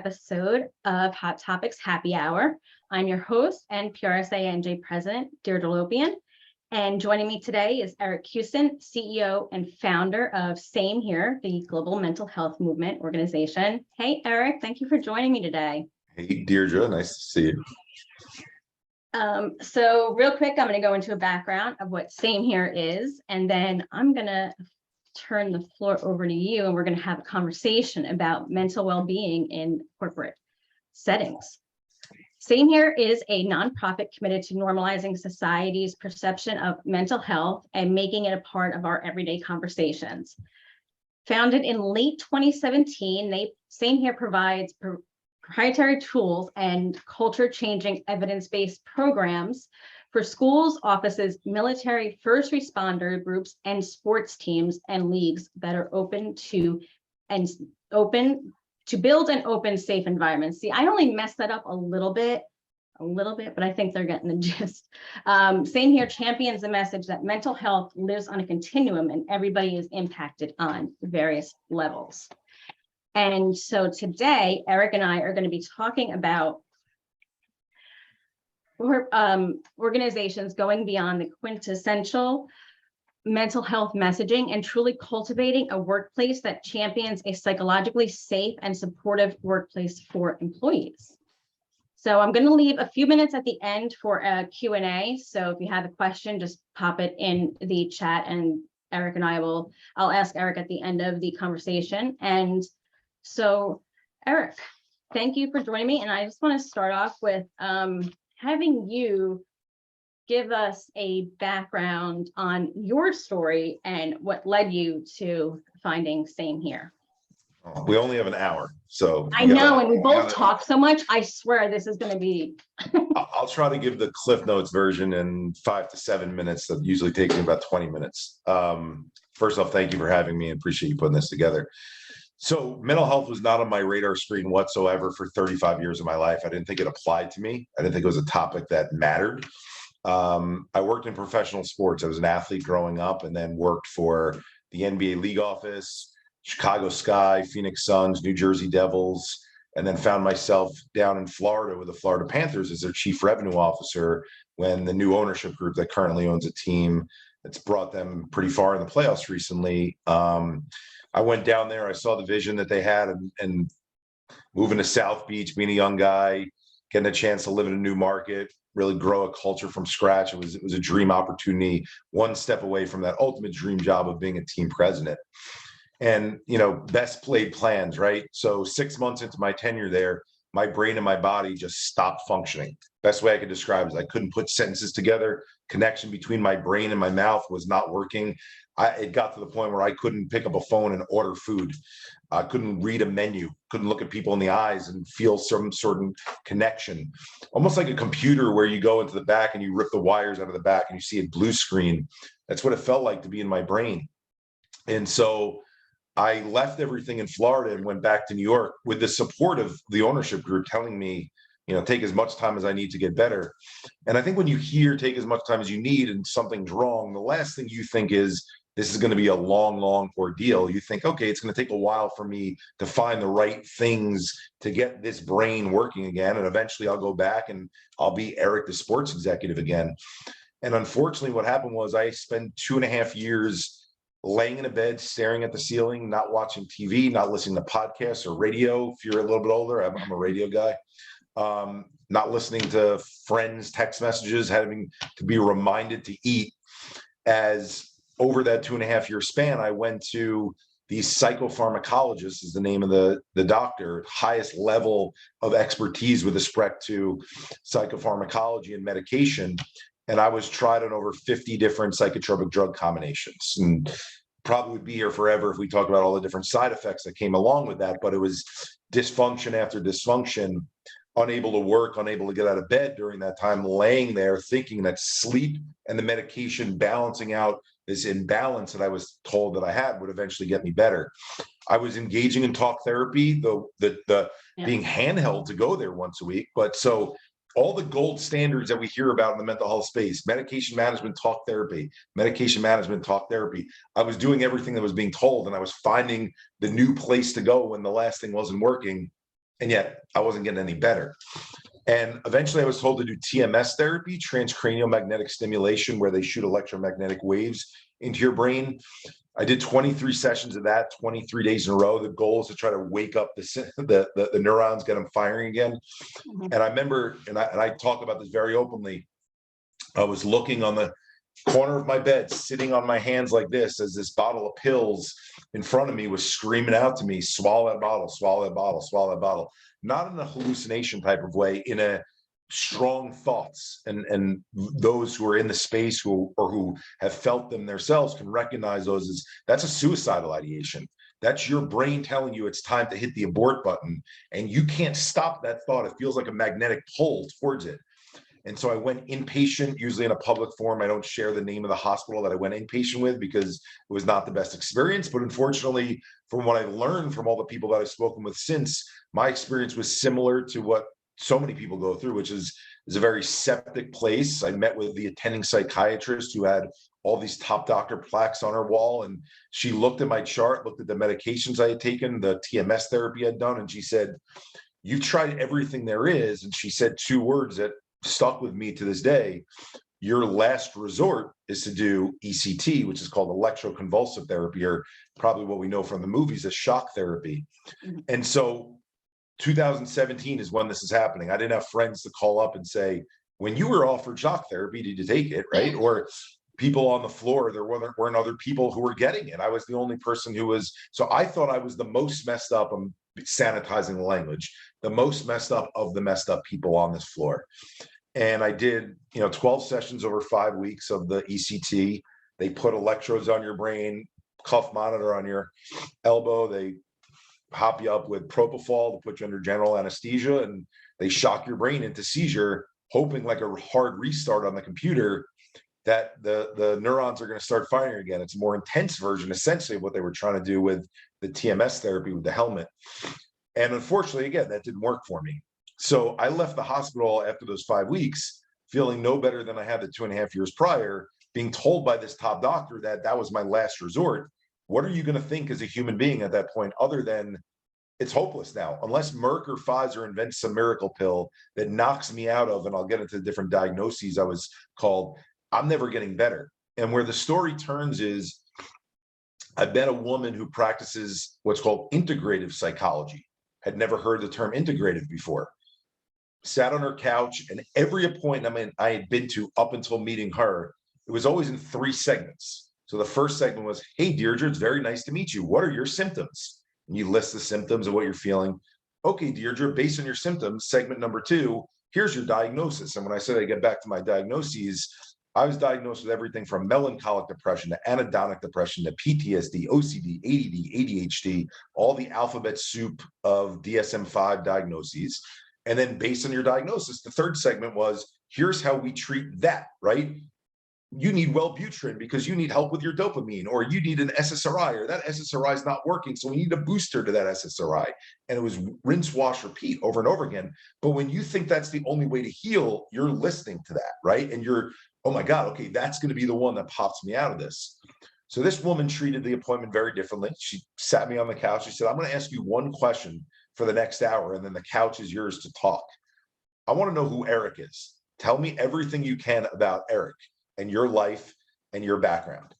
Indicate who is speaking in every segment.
Speaker 1: Episode of Hot Topics Happy Hour. I'm your host and PRSA NJ President, Deirdre Lopian. And joining me today is Eric Kussin, CEO and founder of Same Here, the Global Mental Health Movement organization. Hey, Eric, thank you for joining me today.
Speaker 2: Hey, Deirdre, nice to see you.
Speaker 1: So real quick, I'm going to go into a background of what Same Here is, and then I'm going to turn the floor over to you, and we're going to have a conversation about mental well-being in corporate settings. Same Here is a nonprofit committed to normalizing society's perception of mental health and making it a part of our everyday conversations. Founded in late 2017, Same Here provides proprietary tools and culture-changing evidence-based programs for schools, offices, military, first responder groups, and sports teams and leagues that are open to build and open safe environments. See, I only messed that up a little bit, but I think they're getting the gist. Same Here champions the message that mental health lives on a continuum and everybody is impacted on various levels. And so today, Eric and I are going to be talking about organizations going beyond the quintessential mental health messaging and truly cultivating a workplace that champions a psychologically safe and supportive workplace for employees. So I'm going to leave a few minutes at the end for a Q&A. So if you have a question, just pop it in the chat and Eric and I'll ask Eric at the end of the conversation. And so Eric, thank you for joining me. And I just want to start off with having you give us a background on your story and what led you to finding Same Here.
Speaker 2: We only have an hour, so
Speaker 1: I know, and we both talk so much. I swear this is going to be.
Speaker 2: I'll try to give the Cliff Notes version in 5 to 7 minutes. That usually takes me about 20 minutes. First off, thank you for having me and appreciate you putting this together. So mental health was not on my radar screen whatsoever for 35 years of my life. I didn't think it applied to me. I didn't think it was a topic that mattered. I worked in professional sports. I was an athlete growing up and then worked for the NBA league office, Chicago Sky, Phoenix Suns, New Jersey Devils, and then found myself down in Florida with the Florida Panthers as their chief revenue officer when the new ownership group that currently owns a team that's brought them pretty far in the playoffs recently. I went down there, I saw the vision that they had and moving to South Beach, being a young guy, getting a chance to live in a new market, really grow a culture from scratch. It was a dream opportunity, one step away from that ultimate dream job of being a team president. And, best laid plans, right? So 6 months into my tenure there, my brain and my body just stopped functioning. Best way I could describe it is I couldn't put sentences together. Connection between my brain and my mouth was not working. It got to the point where I couldn't pick up a phone and order food. I couldn't read a menu, couldn't look at people in the eyes and feel some sort of connection. Almost like a computer where you go into the back and you rip the wires out of the back and you see a blue screen. That's what it felt like to be in my brain. And so I left everything in Florida and went back to New York with the support of the ownership group telling me, take as much time as I need to get better. And I think when you hear take as much time as you need and something's wrong, the last thing you think is, this is going to be a long, long ordeal. You think, okay, it's going to take a while for me to find the right things to get this brain working again. And eventually I'll go back and I'll be Eric, the sports executive again. And unfortunately, what happened was I spent 2.5 years laying in a bed, staring at the ceiling, not watching TV, not listening to podcasts or radio. If you're a little bit older, I'm a radio guy. Not listening to friends' text messages, having to be reminded to eat. As over that 2.5-year span, I went to the psychopharmacologist, is the name of the doctor, highest level of expertise with respect to psychopharmacology and medication. And I was tried on over 50 different psychotropic drug combinations, and probably would be here forever if we talked about all the different side effects that came along with that. But it was dysfunction after dysfunction, unable to work, unable to get out of bed during that time, laying there thinking that sleep and the medication balancing out this imbalance that I was told that I had would eventually get me better. I was engaging in talk therapy, being handheld to go there once a week. But so all the gold standards that we hear about in the mental health space, medication management, talk therapy, I was doing everything that was being told, and I was finding the new place to go when the last thing wasn't working. And yet I wasn't getting any better. And eventually I was told to do TMS therapy, transcranial magnetic stimulation, where they shoot electromagnetic waves into your brain. I did 23 sessions of that, 23 days in a row. The goal is to try to wake up the neurons, get them firing again.
Speaker 1: Mhm.
Speaker 2: And I remember, and I talk about this very openly, I was looking on the corner of my bed, sitting on my hands like this, as this bottle of pills in front of me was screaming out to me, swallow that bottle, swallow that bottle, swallow that bottle. Not in a hallucination type of way, in a strong thoughts. And those who are in the space who have felt them themselves can recognize those as, that's a suicidal ideation. That's your brain telling you it's time to hit the abort button, and you can't stop that thought. It feels like a magnetic pull towards it. And so I went inpatient, usually in a public forum. I don't share the name of the hospital that I went inpatient with because it was not the best experience. But unfortunately, from what I've learned from all the people that I've spoken with since, my experience was similar to what so many people go through, which is a very septic place. I met with the attending psychiatrist who had all these top doctor plaques on her wall. And she looked at my chart, looked at the medications I had taken, the TMS therapy I'd done. And she said, "You've tried everything there is." And she said two words that stuck with me to this day: your last resort is to do ECT, which is called electroconvulsive therapy, or probably what we know from the movies as shock therapy.
Speaker 1: Mhm.
Speaker 2: And so 2017 is when this is happening. I didn't have friends to call up and say, when you were offered shock therapy, did you take it? Right? Or people on the floor, there weren't other people who were getting it. I was the only person who was. So I thought I was the most messed up. I'm sanitizing the language, the most messed up of the messed up people on this floor. And I did, 12 sessions over 5 weeks of the ECT. They put electrodes on your brain, cuff monitor on your elbow. They hop you up with propofol to put you under general anesthesia, and they shock your brain into seizure, hoping, like a hard restart on the computer, that the neurons are going to start firing again. It's a more intense version, essentially, of what they were trying to do with the TMS therapy with the helmet. And unfortunately, again, that didn't work for me. So I left the hospital after those 5 weeks, feeling no better than I had the 2.5 years prior, being told by this top doctor that that was my last resort. What are you going to think as a human being at that point, other than it's hopeless now, unless Merck or Pfizer invents some miracle pill that knocks me out of, and I'll get into the different diagnoses I was called, I'm never getting better. And where the story turns is, I met a woman who practices what's called integrative psychology. Had never heard the term integrative before. Sat on her couch, and every appointment I had been to up until meeting her, it was always in 3 segments. So the first segment was, "Hey, Deirdre, it's very nice to meet you. What are your symptoms?" And you list the symptoms of what you're feeling. "Okay, Deirdre, based on your symptoms, segment number 2, here's your diagnosis." And when I said I get back to my diagnoses, I was diagnosed with everything from melancholic depression to anhedonic depression to PTSD, OCD, ADD, ADHD, all the alphabet soup of DSM-5 diagnoses. And then based on your diagnosis, the third segment was, here's how we treat that, right? You need Wellbutrin because you need help with your dopamine, or you need an SSRI, or that SSRI is not working, so we need a booster to that SSRI. And it was rinse, wash, repeat over and over again. But when you think that's the only way to heal, you're listening to that, right? And you're, oh my God, okay, that's going to be the one that pops me out of this. So this woman treated the appointment very differently. She sat me on the couch. She said, "I'm going to ask you one question for the next hour, and then the couch is yours to talk. I want to know who Eric is. Tell me everything you can about Eric and your life and your background."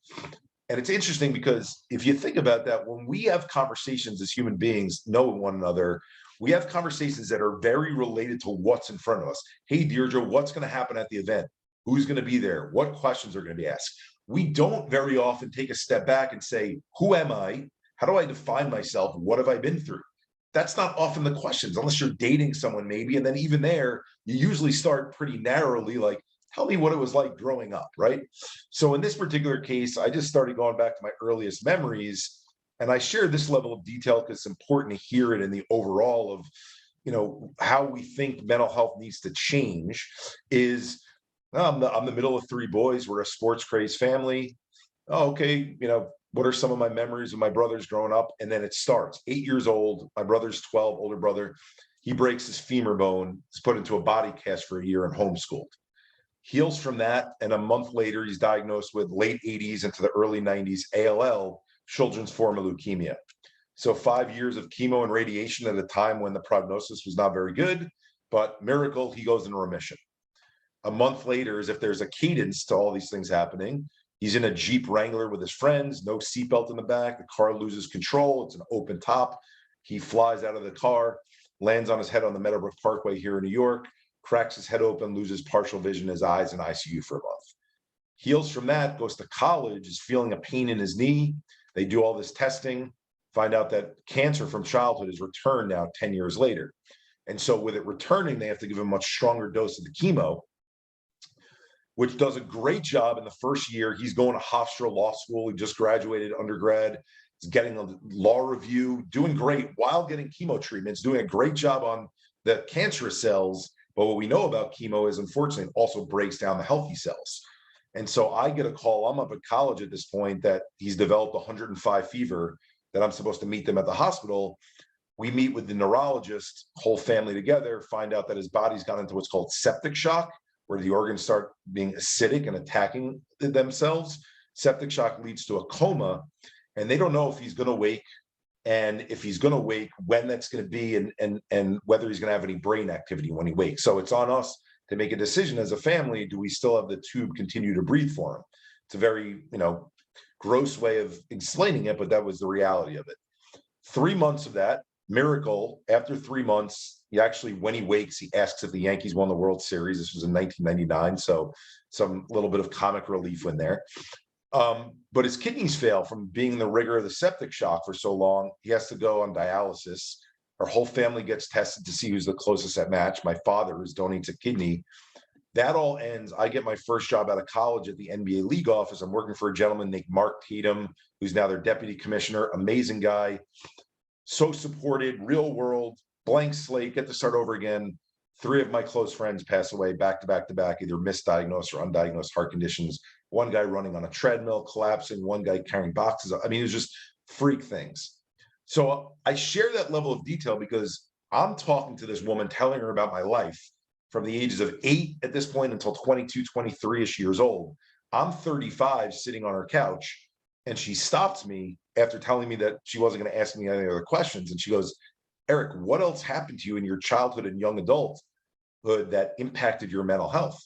Speaker 2: And it's interesting because if you think about that, when we have conversations as human beings, knowing one another, we have conversations that are very related to what's in front of us. "Hey, Deirdre, what's going to happen at the event? Who's going to be there? What questions are going to be asked?" We don't very often take a step back and say, who am I? How do I define myself? What have I been through? That's not often the questions, unless you're dating someone maybe. And then even there, you usually start pretty narrowly, like, tell me what it was like growing up, right? So in this particular case, I just started going back to my earliest memories. And I share this level of detail because it's important to hear it in the overall of, how we think mental health needs to change. Is, I'm the middle of 3 boys. We're a sports crazed family. Oh, okay. What are some of my memories of my brothers growing up? And then it starts 8 years old. My brother's 12, older brother. He breaks his femur bone. He's put into a body cast for a year and homeschooled. Heals from that. And a month later, he's diagnosed with late 80s into the early 90s ALL, children's form of leukemia. So 5 years of chemo and radiation at a time when the prognosis was not very good, but miracle, he goes into remission. A month later, as if there's a cadence to all these things happening, he's in a Jeep Wrangler with his friends, no seatbelt in the back. The car loses control. It's an open top. He flies out of the car, lands on his head on the Meadowbrook Parkway here in New York, cracks his head open, loses partial vision in his eyes, in ICU for a month. Heals from that, goes to college, is feeling a pain in his knee. They do all this testing, find out that cancer from childhood is returned now 10 years later. And so with it returning, they have to give him a much stronger dose of the chemo, which does a great job in the first year. He's going to Hofstra Law School. He just graduated undergrad. He's getting a law review, doing great while getting chemo treatments, doing a great job on the cancerous cells. But what we know about chemo is, unfortunately, it also breaks down the healthy cells. And so I get a call, I'm up at college at this point, that he's developed 105 fever, that I'm supposed to meet them at the hospital. We meet with the neurologist, whole family together, find out that his body's gone into what's called septic shock, where the organs start being acidic and attacking themselves. Septic shock leads to a coma, and they don't know if he's going to wake, and if he's going to wake, when that's going to be, and whether he's going to have any brain activity when he wakes. So it's on us to make a decision as a family. Do we still have the tube continue to breathe for him? It's a very, gross way of explaining it, but that was the reality of it. 3 months of that miracle. After 3 months, he actually, when he wakes, he asks if the Yankees won the World Series. This was in 1999, so some little bit of comic relief in there. But his kidneys fail from being in the rigor of the septic shock for so long. He has to go on dialysis. Our whole family gets tested to see who's the closest at match. My father, who donates a kidney. That all ends. I get my first job out of college at the NBA league office. I'm working for a gentleman named Mark Tatum, who's now their deputy commissioner. Amazing guy. So supported, real world, blank slate, get to start over again. 3 of my close friends pass away back to back to back, either misdiagnosed or undiagnosed heart conditions. One guy running on a treadmill, collapsing, one guy carrying boxes. I mean, it was just freak things. So I share that level of detail because I'm talking to this woman, telling her about my life from the ages of 8 at this point until 22, 23-ish years old. I'm 35, sitting on her couch, and she stops me after telling me that she wasn't going to ask me any other questions. And she goes, Eric, what else happened to you in your childhood and young adulthood that impacted your mental health?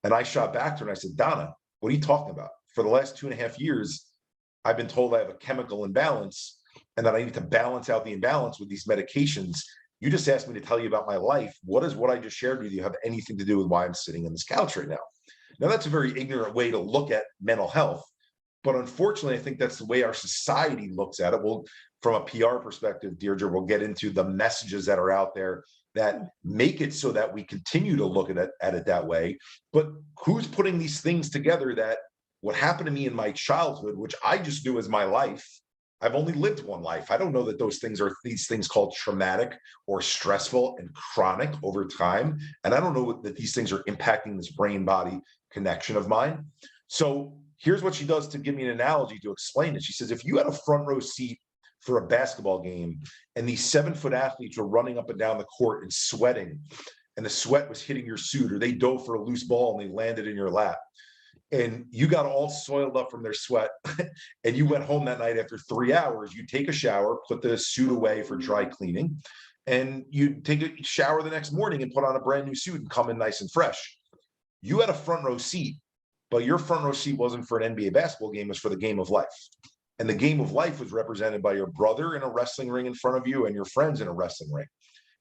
Speaker 2: And I shot back to her and I said, Donna, what are you talking about? For the last 2.5 years, I've been told I have a chemical imbalance and that I need to balance out the imbalance with these medications. You just asked me to tell you about my life. What does what I just shared with you have anything to do with why I'm sitting on this couch right now? Now, that's a very ignorant way to look at mental health. But unfortunately, I think that's the way our society looks at it. Well, from a PR perspective, Deirdre, we'll get into the messages that are out there that make it so that we continue to look at it that way. But who's putting these things together, that what happened to me in my childhood, which I just knew as my life, I've only lived one life. I don't know that those things are these things called traumatic or stressful and chronic over time. And I don't know that these things are impacting this brain-body connection of mine. So here's what she does to give me an analogy to explain it. She says, if you had a front row seat for a basketball game and these 7-foot athletes were running up and down the court and sweating, and the sweat was hitting your suit, or they dove for a loose ball and they landed in your lap, and you got all soiled up from their sweat, and you went home that night after 3 hours, you take a shower, put the suit away for dry cleaning, and you take a shower the next morning and put on a brand new suit and come in nice and fresh. You had a front row seat, but your front row seat wasn't for an NBA basketball game, it was for the game of life. And the game of life was represented by your brother in a wrestling ring in front of you and your friends in a wrestling ring.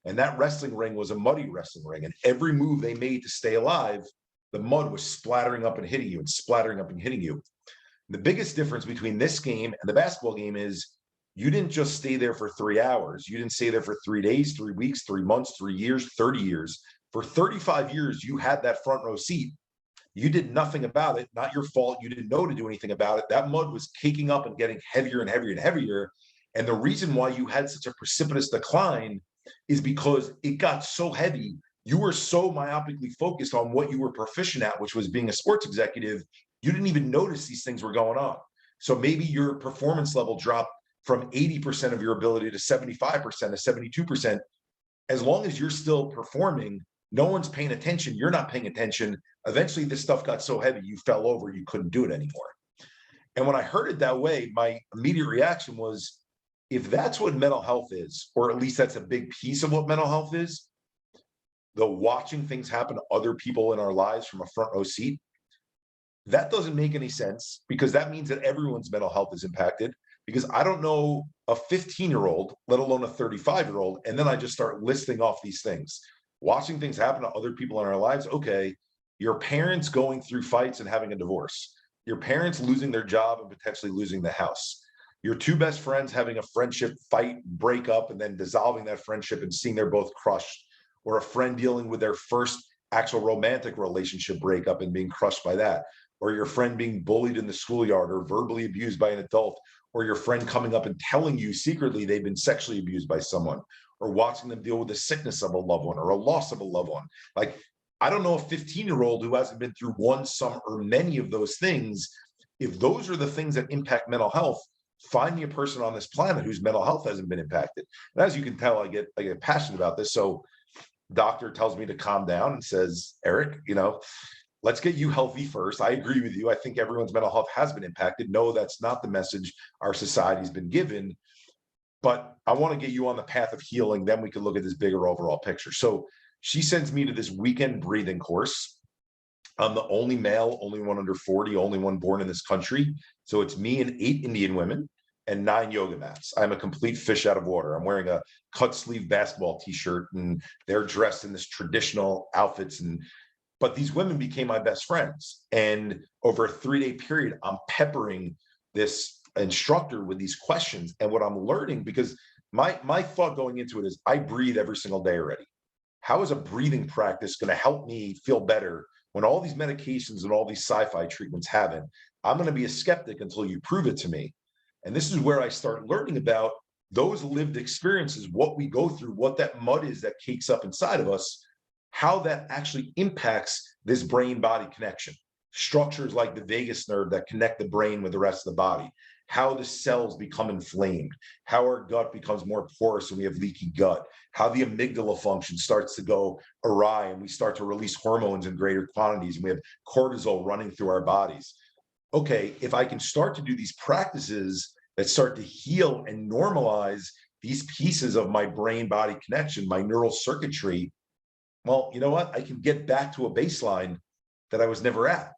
Speaker 2: And that wrestling ring was a muddy wrestling ring. And every move they made to stay alive, the mud was splattering up and hitting you and splattering up and hitting you. The biggest difference between this game and the basketball game is you didn't just stay there for 3 hours. You didn't stay there for 3 days, 3 weeks, 3 months, 3 years, 30 years. For 35 years, you had that front row seat. You did nothing about it, not your fault. You didn't know to do anything about it. That mud was caking up and getting heavier and heavier and heavier. And the reason why you had such a precipitous decline is because it got so heavy. You were so myopically focused on what you were proficient at, which was being a sports executive. You didn't even notice these things were going on. So maybe your performance level dropped from 80% of your ability to 75% to 72%. As long as you're still performing, no one's paying attention. You're not paying attention. Eventually, this stuff got so heavy, you fell over, you couldn't do it anymore. And when I heard it that way, my immediate reaction was, if that's what mental health is, or at least that's a big piece of what mental health is, the watching things happen to other people in our lives from a front row seat, that doesn't make any sense, because that means that everyone's mental health is impacted. Because I don't know a 15-year-old, let alone a 35-year-old. And then I just start listing off these things, watching things happen to other people in our lives. Okay, your parents going through fights and having a divorce, your parents losing their job and potentially losing the house, your two best friends having a friendship fight, break up, and then dissolving that friendship and seeing they're both crushed, or a friend dealing with their first actual romantic relationship breakup and being crushed by that, or your friend being bullied in the schoolyard or verbally abused by an adult, or your friend coming up and telling you secretly they've been sexually abused by someone, or watching them deal with the sickness of a loved one or a loss of a loved one. Like, I don't know a 15-year-old who hasn't been through one, some, or many of those things. If those are the things that impact mental health, find me a person on this planet whose mental health hasn't been impacted. And as you can tell, I get passionate about this. So doctor tells me to calm down and says, Eric, let's get you healthy first. I agree with you. I think everyone's mental health has been impacted. No, that's not the message our society's been given, but I want to get you on the path of healing. Then we can look at this bigger overall picture. So she sends me to this weekend breathing course. I'm the only male, only one under 40, only one born in this country. So it's me and 8 Indian women and 9 yoga mats. I'm a complete fish out of water. I'm wearing a cut sleeve basketball t-shirt, and they're dressed in this traditional outfits. But these women became my best friends. And over a 3-day period, I'm peppering this instructor with these questions. And what I'm learning, because my thought going into it is, I breathe every single day already. How is a breathing practice going to help me feel better when all these medications and all these sci-fi treatments haven't? I'm going to be a skeptic until you prove it to me. And this is where I start learning about those lived experiences, what we go through, what that mud is that cakes up inside of us, how that actually impacts this brain-body connection. Structures like the vagus nerve that connect the brain with the rest of the body, how the cells become inflamed, how our gut becomes more porous and we have leaky gut, how the amygdala function starts to go awry and we start to release hormones in greater quantities and we have cortisol running through our bodies. Okay, if I can start to do these practices that start to heal and normalize these pieces of my brain-body connection, my neural circuitry, well, you know what? I can get back to a baseline that I was never at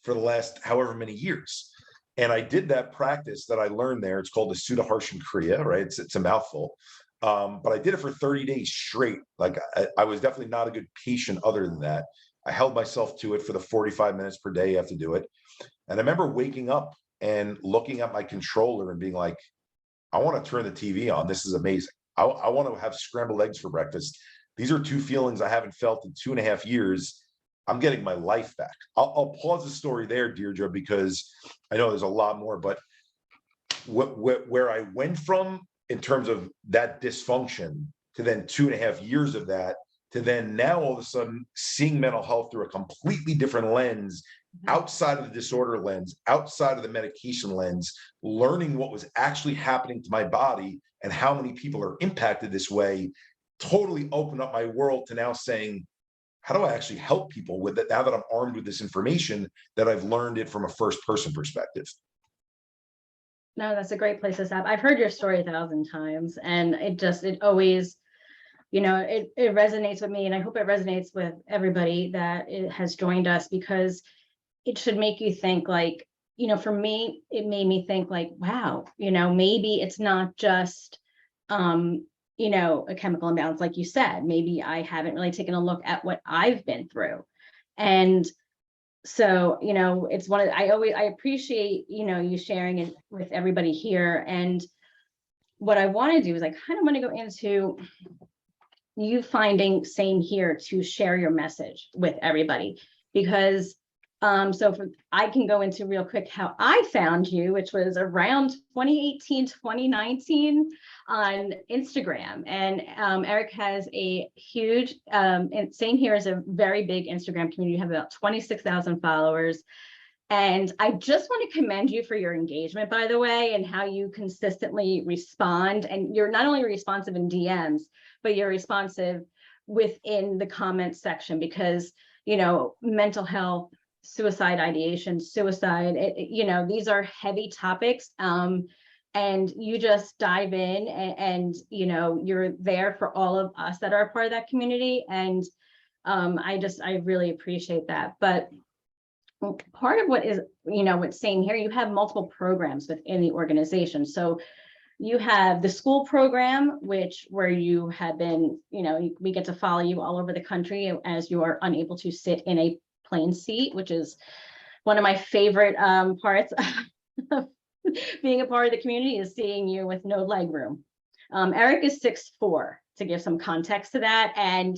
Speaker 2: for the last however many years. And I did that practice that I learned there. It's called the Sudaharshan Kriya, right? It's a mouthful. But I did it for 30 days straight. Like I was definitely not a good patient other than that. I held myself to it for the 45 minutes per day you have to do it. And I remember waking up and looking at my controller and being like, I want to turn the TV on. This is amazing. I want to have scrambled eggs for breakfast. These are 2 feelings I haven't felt in 2.5 years. I'm getting my life back. I'll pause the story there, Deirdre, because I know there's a lot more, but where I went from in terms of that dysfunction to then 2.5 years of that, to then now all of a sudden seeing mental health through a completely different lens, outside of the disorder lens, outside of the medication lens, learning what was actually happening to my body and how many people are impacted this way, totally opened up my world to now saying, how do I actually help people with it now that I'm armed with this information that I've learned it from a first person perspective?
Speaker 1: No, that's a great place to stop. I've heard your story 1,000 times, and it always, it resonates with me, and I hope it resonates with everybody that it has joined us, because it should make you think, like, for me, it made me think like, wow, maybe it's not just, a chemical imbalance, like you said. Maybe I haven't really taken a look at what I've been through. And so, it's I appreciate, you sharing it with everybody here. And what I want to do is I kind of want to go into you finding same here to share your message with everybody, because I can go into real quick how I found you, which was around 2018, 2019 on Instagram. And Eric has a huge, and same here, is a very big Instagram community. You have about 26,000 followers. And I just want to commend you for your engagement, by the way, and how you consistently respond. And you're not only responsive in DMs, but you're responsive within the comments section, because, mental health, suicide ideation, suicide, these are heavy topics. and you just dive in and you know, you're there for all of us that are a part of that community. And I really appreciate that. But part of what is, you know, what's saying here, you have multiple programs within the organization. So you have the school program, where you have been, you know, we get to follow you all over the country as you are unable to sit in a plane seat, which is one of my favorite parts of being a part of the community, is seeing you with no leg room. Eric is 6'4", to give some context to that. And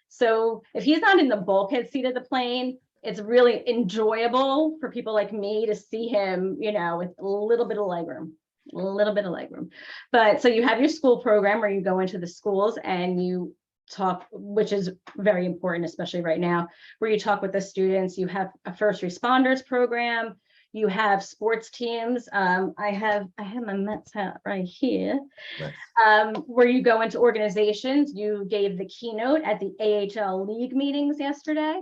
Speaker 1: so if he's not in the bulkhead seat of the plane, it's really enjoyable for people like me to see him, you know, with a little bit of leg room. But so you have your school program where you go into the schools and you talk, which is very important, especially right now, where you talk with the students. You have a first responders program. You have sports teams. I have my Mets hat right here. Nice. Where you go into organizations. You gave the keynote at the AHL League meetings yesterday.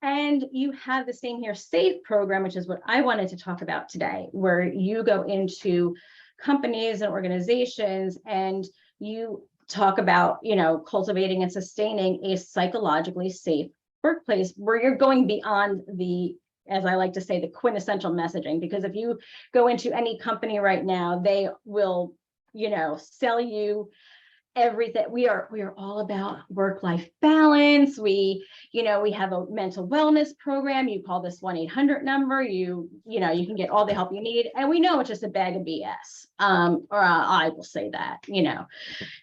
Speaker 1: And you have the Same Here SAFE program, which is what I wanted to talk about today, where you go into companies and organizations and you talk about, you know, cultivating and sustaining a psychologically safe workplace, where you're going beyond the, as I like to say, the quintessential messaging. Because if you go into any company right now, they will, you know, sell you everything. We are all about work-life balance. We have a mental wellness program. You call this 1-800 number. You can get all the help you need. And we know it's just a bag of BS. I will say that, you know,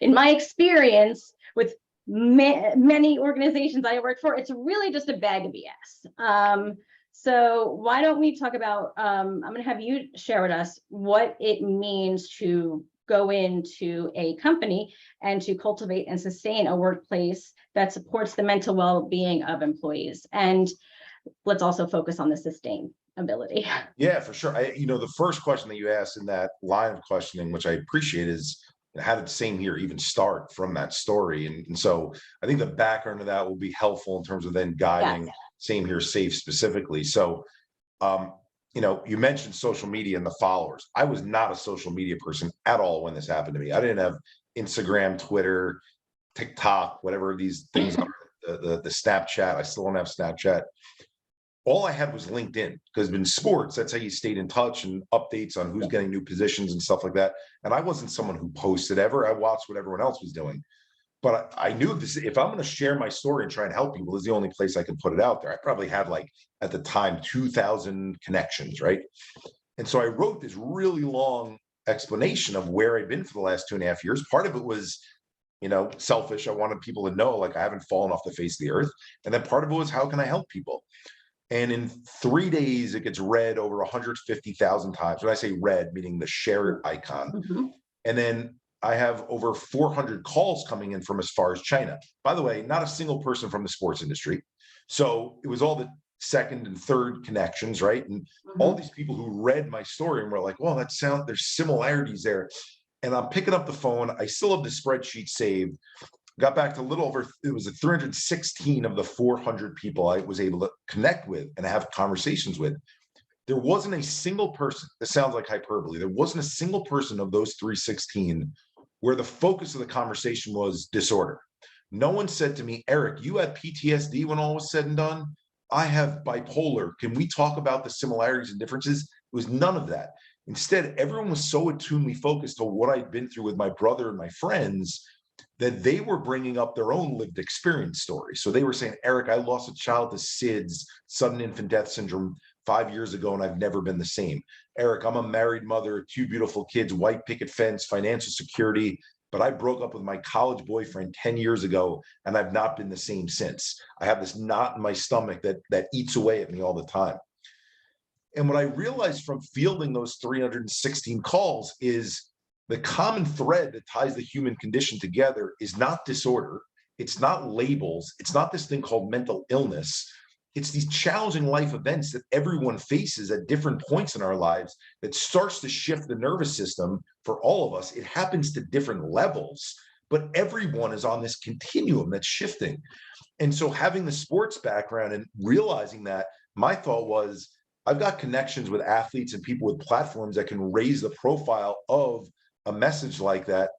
Speaker 1: in my experience with many organizations I work for, it's really just a bag of BS. So why don't we talk about, I'm going to have you share with us what it means to go into a company and to cultivate and sustain a workplace that supports the mental well-being of employees. And let's also focus on the sustainability.
Speaker 2: Yeah, for sure. The first question that you asked in that line of questioning, which I appreciate, is how did Same Here even start from that story? And so I think the background of that will be helpful in terms of then guiding Same Here SAFE specifically. So, you mentioned social media and the followers. I was not a social media person at all when this happened to me. I didn't have Instagram, Twitter, TikTok, whatever these things are, the Snapchat. I still don't have Snapchat. All I had was LinkedIn, because in sports, that's how you stayed in touch and updates on who's getting new positions and stuff like that. And I wasn't someone who posted ever. I watched what everyone else was doing. But I knew this, if I'm going to share my story and try and help people, this is the only place I can put it out there. I probably had, like, at the time, 2,000 connections, right? And so I wrote this really long explanation of where I'd been for the last 2.5 years. Part of it was, selfish. I wanted people to know, like, I haven't fallen off the face of the earth. And then part of it was, how can I help people? And in 3 days, it gets read over 150,000 times. When I say read, meaning the share icon. Mm-hmm. And then I have over 400 calls coming in from as far as China. By the way, not a single person from the sports industry. So it was all the second and third connections, right? And all these people who read my story and were like, well, there's similarities there. And I'm picking up the phone. I still have the spreadsheet saved. Got back to a little over, it was 316 of the 400 people I was able to connect with and have conversations with. There wasn't a single person, this sounds like hyperbole, there wasn't a single person of those 316 where the focus of the conversation was disorder. No one said to me, Eric, you had PTSD when all was said and done? I have bipolar. Can we talk about the similarities and differences? It was none of that. Instead, everyone was so attunedly focused to what I'd been through with my brother and my friends that they were bringing up their own lived experience stories. So they were saying, Eric, I lost a child to SIDS, sudden infant death syndrome, 5 years ago, and I've never been the same. Eric, I'm a married mother, 2 beautiful kids, white picket fence, financial security, but I broke up with my college boyfriend 10 years ago, and I've not been the same since. I have this knot in my stomach that eats away at me all the time. And what I realized from fielding those 316 calls is the common thread that ties the human condition together is not disorder. It's not labels. It's not this thing called mental illness. It's these challenging life events that everyone faces at different points in our lives that starts to shift the nervous system for all of us. It happens to different levels, but everyone is on this continuum that's shifting. And so having the sports background and realizing that, my thought was, I've got connections with athletes and people with platforms that can raise the profile of a message like that.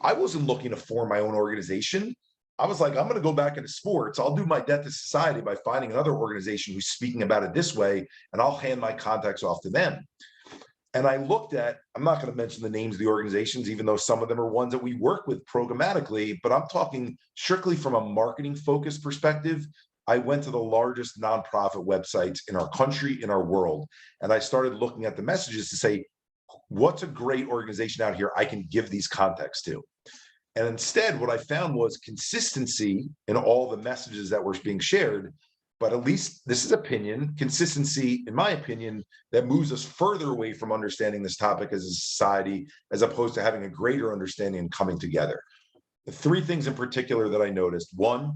Speaker 2: I wasn't looking to form my own organization. I was like, I'm going to go back into sports. I'll do my debt to society by finding another organization who's speaking about it this way, and I'll hand my contacts off to them. And I looked at, I'm not going to mention the names of the organizations, even though some of them are ones that we work with programmatically, but I'm talking strictly from a marketing focused perspective. I went to the largest nonprofit websites in our country, in our world, and I started looking at the messages to say, what's a great organization out here I can give these contacts to? And instead, what I found was consistency in all the messages that were being shared. But at least this is opinion, consistency, in my opinion, that moves us further away from understanding this topic as a society, as opposed to having a greater understanding and coming together. The three things in particular that I noticed: one,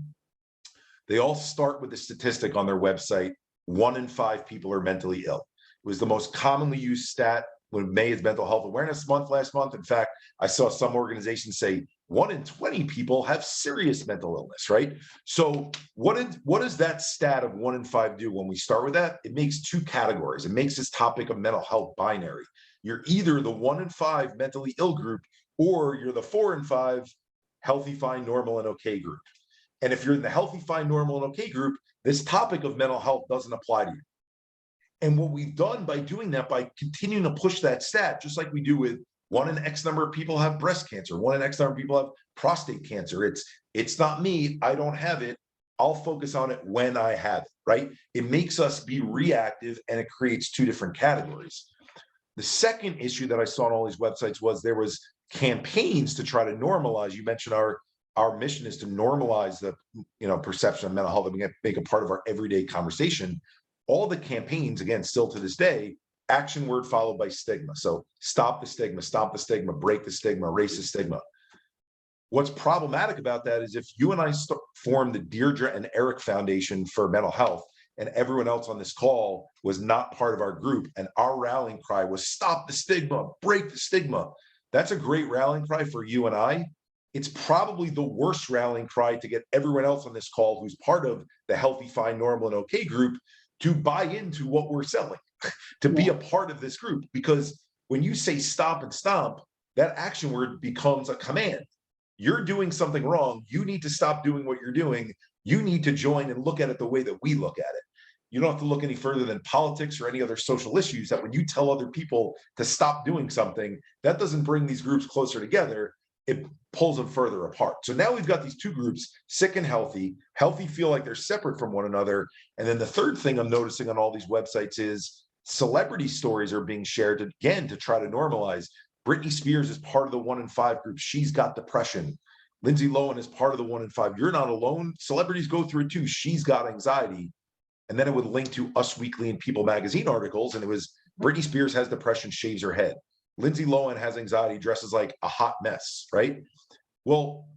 Speaker 2: they all start with the statistic on their website: 1 in 5 people are mentally ill. It was the most commonly used stat when May is Mental Health Awareness Month last month. In fact, I saw some organizations say 1 in 20 people have serious mental illness, right? So what does that stat of 1 in 5 do when we start with that? It makes two categories. It makes this topic of mental health binary. You're either the 1 in 5 mentally ill group, or you're the 4 in 5 healthy, fine, normal, and okay group. And if you're in the healthy, fine, normal, and okay group, this topic of mental health doesn't apply to you. And what we've done by doing that, by continuing to push that stat, just like we do with 1 in X number of people have breast cancer, 1 in X number of people have prostate cancer. It's not me, I don't have it. I'll focus on it when I have it, right? It makes us be reactive, and it creates two different categories. The second issue that I saw on all these websites was there was campaigns to try to normalize. You mentioned our mission is to normalize the perception of mental health, and we make a part of our everyday conversation. All the campaigns, again, still to this day, action word followed by stigma. So stop the stigma, break the stigma, erase the stigma. What's problematic about that is if you and I formed the Deirdre and Eric Foundation for Mental Health, and everyone else on this call was not part of our group, and our rallying cry was stop the stigma, break the stigma, that's a great rallying cry for you and I. It's probably the worst rallying cry to get everyone else on this call who's part of the healthy, fine, normal, and okay group to buy into what we're selling, to be a part of this group. Because when you say stop and stomp, that action word becomes a command. You're doing something wrong. You need to stop doing what you're doing. You need to join and look at it the way that we look at it. You don't have to look any further than politics or any other social issues, that when you tell other people to stop doing something, that doesn't bring these groups closer together. It pulls them further apart. So now we've got these two groups, sick and healthy. Healthy feel like they're separate from one another. And then the third thing I'm noticing on all these websites is celebrity stories are being shared again to try to normalize. Britney Spears is part of the 1 in 5 group. She's got depression. Lindsay Lohan is part of the 1 in 5. You're not alone. Celebrities go through it too. She's got anxiety. And then it would link to Us Weekly and People magazine articles. And it was Britney Spears has depression, shaves her head. Lindsay Lohan has anxiety, dresses like a hot mess, right? Well,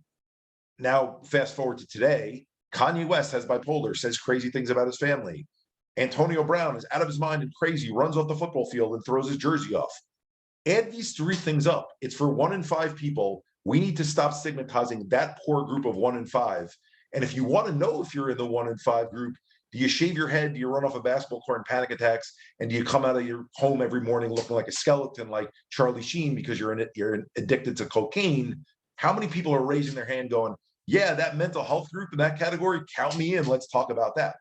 Speaker 2: now fast forward to today, Kanye West has bipolar, says crazy things about his family. Antonio Brown is out of his mind and crazy, runs off the football field and throws his jersey off. Add these three things up. It's for 1 in 5 people. We need to stop stigmatizing that poor group of 1 in 5. And if you want to know if you're in the 1 in 5 group, do you shave your head? Do you run off a basketball court in panic attacks? And do you come out of your home every morning looking like a skeleton, like Charlie Sheen, because you're addicted to cocaine? How many people are raising their hand going, yeah, that mental health group in that category, count me in, let's talk about that.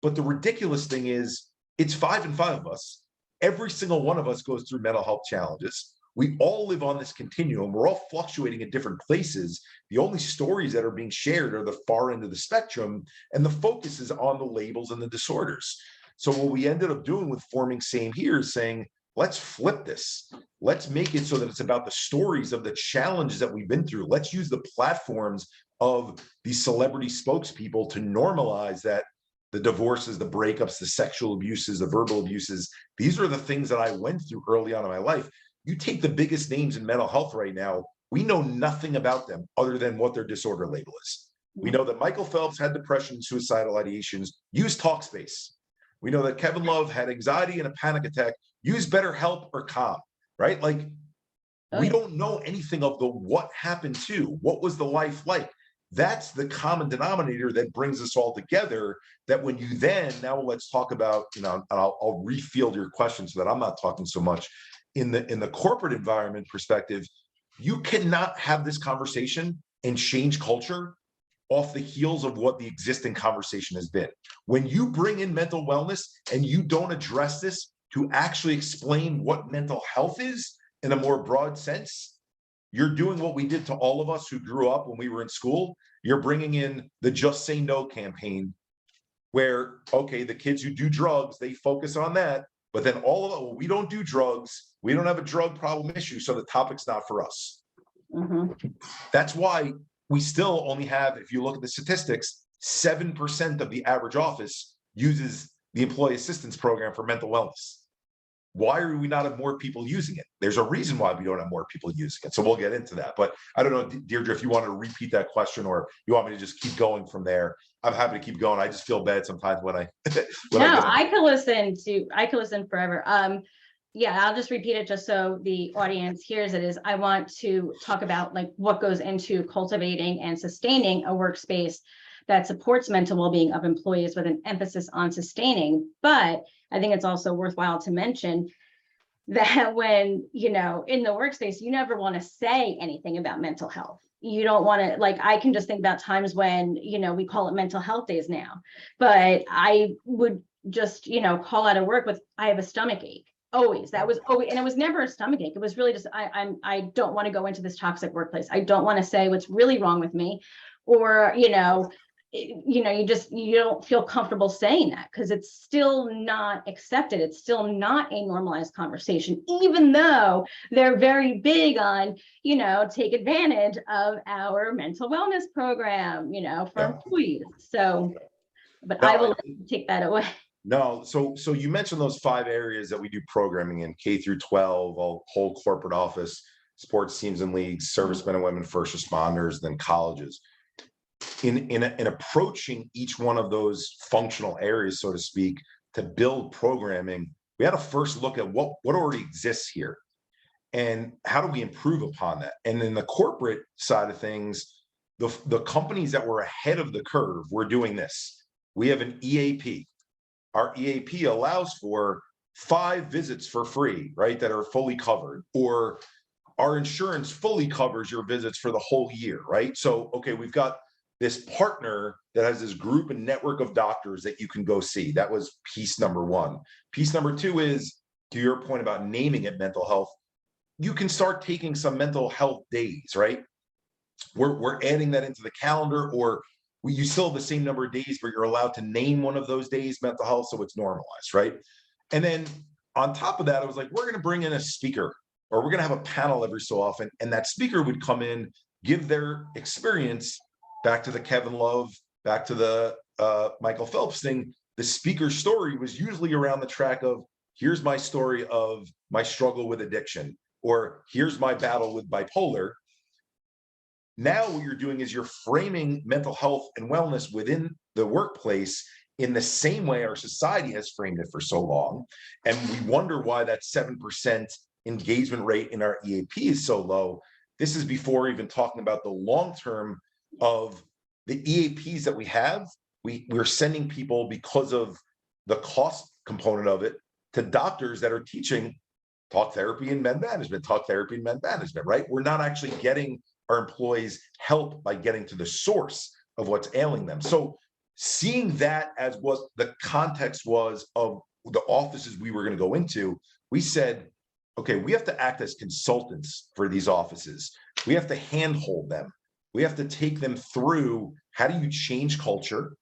Speaker 2: But the ridiculous thing is, it's 5 in 5 of us. Every single one of us goes through mental health challenges. We all live on this continuum. We're all fluctuating in different places. The only stories that are being shared are the far end of the spectrum, and the focus is on the labels and the disorders. So what we ended up doing with forming Same Here is saying, let's flip this. Let's make it so that it's about the stories of the challenges that we've been through. Let's use the platforms of these celebrity spokespeople to normalize that the divorces, the breakups, the sexual abuses, the verbal abuses, these are the things that I went through early on in my life. You take the biggest names in mental health right now, we know nothing about them other than what their disorder label is. We know that Michael Phelps had depression, suicidal ideations, use Talkspace. We know that Kevin Love had anxiety and a panic attack, use BetterHelp or Calm, right? Like, we don't know anything of the what happened to, what was the life like. That's the common denominator that brings us all together. That when you then, now let's talk about, I'll refield your question so that I'm not talking so much in the corporate environment perspective. You cannot have this conversation and change culture off the heels of what the existing conversation has been. When you bring in mental wellness and you don't address this to actually explain what mental health is in a more broad sense, you're doing what we did to all of us who grew up when we were in school. You're bringing in the Just Say No campaign, where, okay, the kids who do drugs, they focus on that, but then all of it, well, we don't do drugs, we don't have a drug problem issue, so the topic's not for us. That's why we still only have, if you look at the statistics, 7% of the average office uses the employee assistance program for mental wellness. Why are we not have more people using it? There's a reason why we don't have more people using it. So we'll get into that. But I don't know, Deirdre, if you want to repeat that question or you want me to just keep going from there. I'm happy to keep going. I just feel bad sometimes when I
Speaker 1: I could listen forever. Yeah, I'll just repeat it just so the audience hears it. Is I want to talk about like what goes into cultivating and sustaining a workspace that supports mental well-being of employees with an emphasis on sustaining. But I think it's also worthwhile to mention that when, in the workspace, you never want to say anything about mental health. You don't want to, like, I can just think about times when, we call it mental health days now, but I would just, call out of work with, I have a stomach ache. Always. That was always, and it was never a stomach ache. It was really just, I don't want to go into this toxic workplace. I don't want to say what's really wrong with me, or, you don't feel comfortable saying that because it's still not accepted. It's still not a normalized conversation, even though they're very big on, take advantage of our mental wellness program, for employees. So, but no, I will take that away.
Speaker 2: No, so you mentioned those 5 areas that we do programming in: K through 12, whole corporate office, sports teams and leagues, servicemen and women, first responders, then colleges. In approaching each one of those functional areas, so to speak, to build programming, we had to first look at what already exists here and how do we improve upon that. And in the corporate side of things, the companies that were ahead of the curve were doing this. We have an EAP. Our EAP allows for 5 visits for free, right, that are fully covered, or our insurance fully covers your visits for the whole year, right? So, okay, we've got this partner that has this group and network of doctors that you can go see. That was piece number 1. Piece number 2 is, to your point about naming it mental health, you can start taking some mental health days, right? We're adding that into the calendar, or you still have the same number of days, but you're allowed to name one of those days mental health, so it's normalized, right? And then on top of that, I was like, we're going to bring in a speaker, or we're going to have a panel every so often, and that speaker would come in, give their experience. Back to the Kevin Love, back to the Michael Phelps thing, the speaker's story was usually around the track of, here's my story of my struggle with addiction, or here's my battle with bipolar. Now what you're doing is you're framing mental health and wellness within the workplace in the same way our society has framed it for so long. And we wonder why that 7% engagement rate in our EAP is so low. This is before even talking about the long-term of the EAPs that we have. We're sending people, because of the cost component of it, to doctors that are teaching talk therapy and med management, right? We're not actually getting our employees help by getting to the source of what's ailing them. So seeing that as what the context was of the offices we were going to go into, we said, okay, we have to act as consultants for these offices. We have to handhold them. We have to take them through, how do you change culture?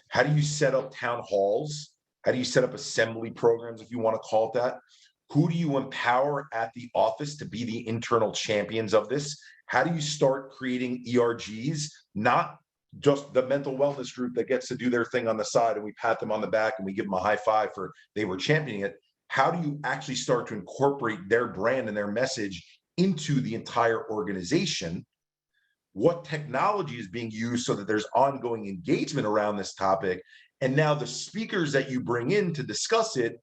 Speaker 2: How do you set up town halls? How do you set up assembly programs, if you want to call it that? Who do you empower at the office to be the internal champions of this? How do you start creating ERGs, not just the mental wellness group that gets to do their thing on the side and we pat them on the back and we give them a high five for they were championing it? How do you actually start to incorporate their brand and their message into the entire organization? What technology is being used so that there's ongoing engagement around this topic? And now the speakers that you bring in to discuss it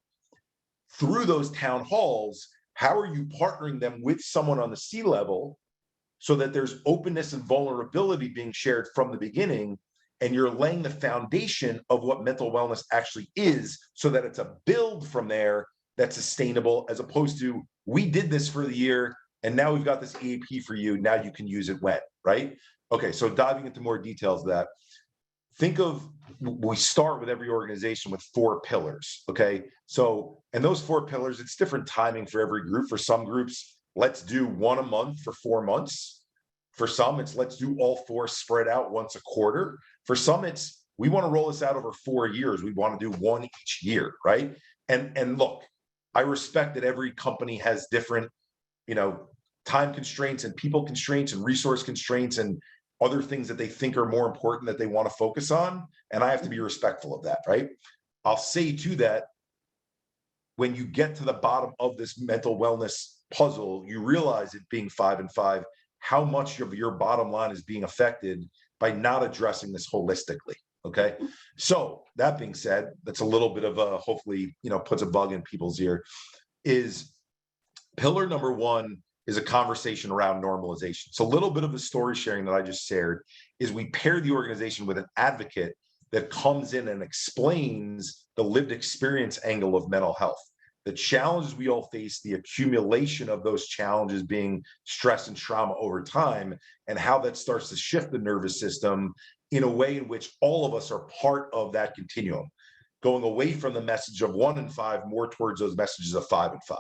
Speaker 2: through those town halls, how are you partnering them with someone on the C-level so that there's openness and vulnerability being shared from the beginning. And you're laying the foundation of what mental wellness actually is, so that it's a build from there that's sustainable, as opposed to, we did this for the year and now we've got this EAP for you. Now you can use it when, right? Okay, so diving into more details of that, think of, we start with every organization with 4 pillars, okay? So, and those 4 pillars, it's different timing for every group. For some groups, let's do 1 a month for 4 months. For some, it's let's do all 4 spread out once a quarter. For some, it's we want to roll this out over 4 years. We want to do 1 each year, right? And look, I respect that every company has different, time constraints and people constraints and resource constraints and other things that they think are more important that they want to focus on. And I have to be respectful of that, right? I'll say too that when you get to the bottom of this mental wellness puzzle, you realize, it being 5 and 5, how much of your bottom line is being affected by not addressing this holistically. Okay. So that being said, that's a little bit of a, hopefully, puts a bug in people's ear. Is pillar number 1 is a conversation around normalization. So a little bit of the story sharing that I just shared is we pair the organization with an advocate that comes in and explains the lived experience angle of mental health, the challenges we all face, the accumulation of those challenges being stress and trauma over time, and how that starts to shift the nervous system in a way in which all of us are part of that continuum, going away from the message of 1 and 5, more towards those messages of 5 and 5.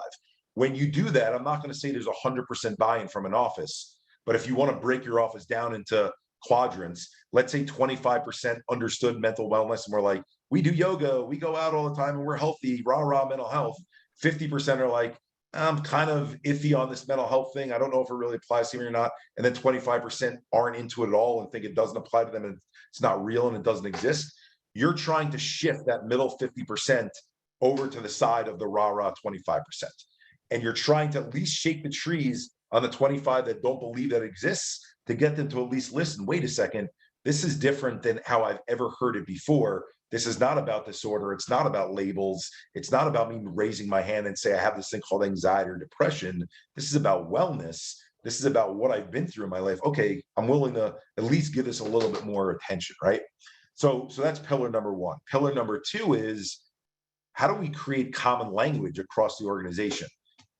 Speaker 2: When you do that, I'm not going to say there's 100% buy-in from an office, but if you want to break your office down into quadrants, let's say 25% understood mental wellness, and we're like, we do yoga, we go out all the time and we're healthy, rah mental health. 50% are like, I'm kind of iffy on this mental health thing, I don't know if it really applies to me or not. And then 25% aren't into it at all and think it doesn't apply to them and it's not real and it doesn't exist. You're trying to shift that middle 50% over to the side of the rah 25%. And you're trying to at least shake the trees on the 25 that don't believe that exists, to get them to at least listen. Wait a second, this is different than how I've ever heard it before. This is not about disorder. It's not about labels. It's not about me raising my hand and say I have this thing called anxiety or depression. This is about wellness. This is about what I've been through in my life. Okay, I'm willing to at least give this a little bit more attention, right? So that's pillar number 1. Pillar number 2 is, how do we create common language across the organization?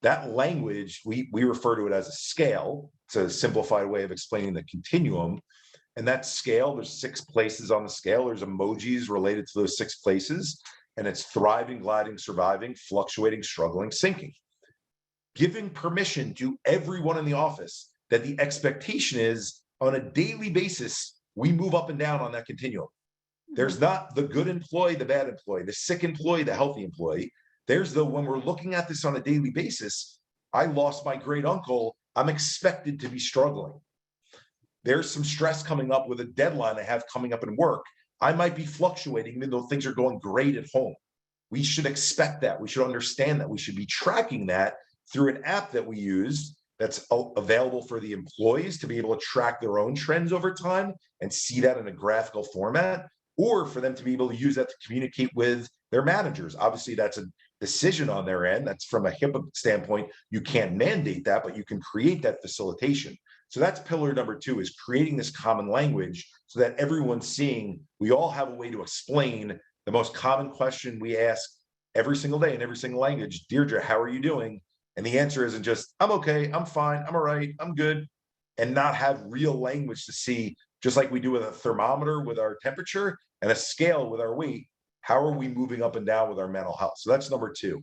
Speaker 2: That language, we refer to it as a scale. It's a simplified way of explaining the continuum. And that scale, there's 6 places on the scale. There's emojis related to those 6 places. And it's thriving, gliding, surviving, fluctuating, struggling, sinking. Giving permission to everyone in the office that the expectation is, on a daily basis, we move up and down on that continuum. There's not the good employee, the bad employee, the sick employee, the healthy employee. There's the, when we're looking at this on a daily basis, I lost my great uncle, I'm expected to be struggling. There's some stress coming up with a deadline I have coming up in work. I might be fluctuating even though things are going great at home. We should expect that. We should understand that. We should be tracking that through an app that we use that's available for the employees to be able to track their own trends over time and see that in a graphical format, or for them to be able to use that to communicate with their managers. Obviously, that's a decision on their end. That's from a HIPAA standpoint. You can't mandate that, but you can create that facilitation. So that's pillar number 2, is creating this common language so that everyone's seeing, we all have a way to explain the most common question we ask every single day in every single language. Deirdre, how are you doing? And the answer isn't just, I'm okay, I'm fine, I'm all right, I'm good. And not have real language to see, just like we do with a thermometer with our temperature and a scale with our weight, how are we moving up and down with our mental health? So that's number 2.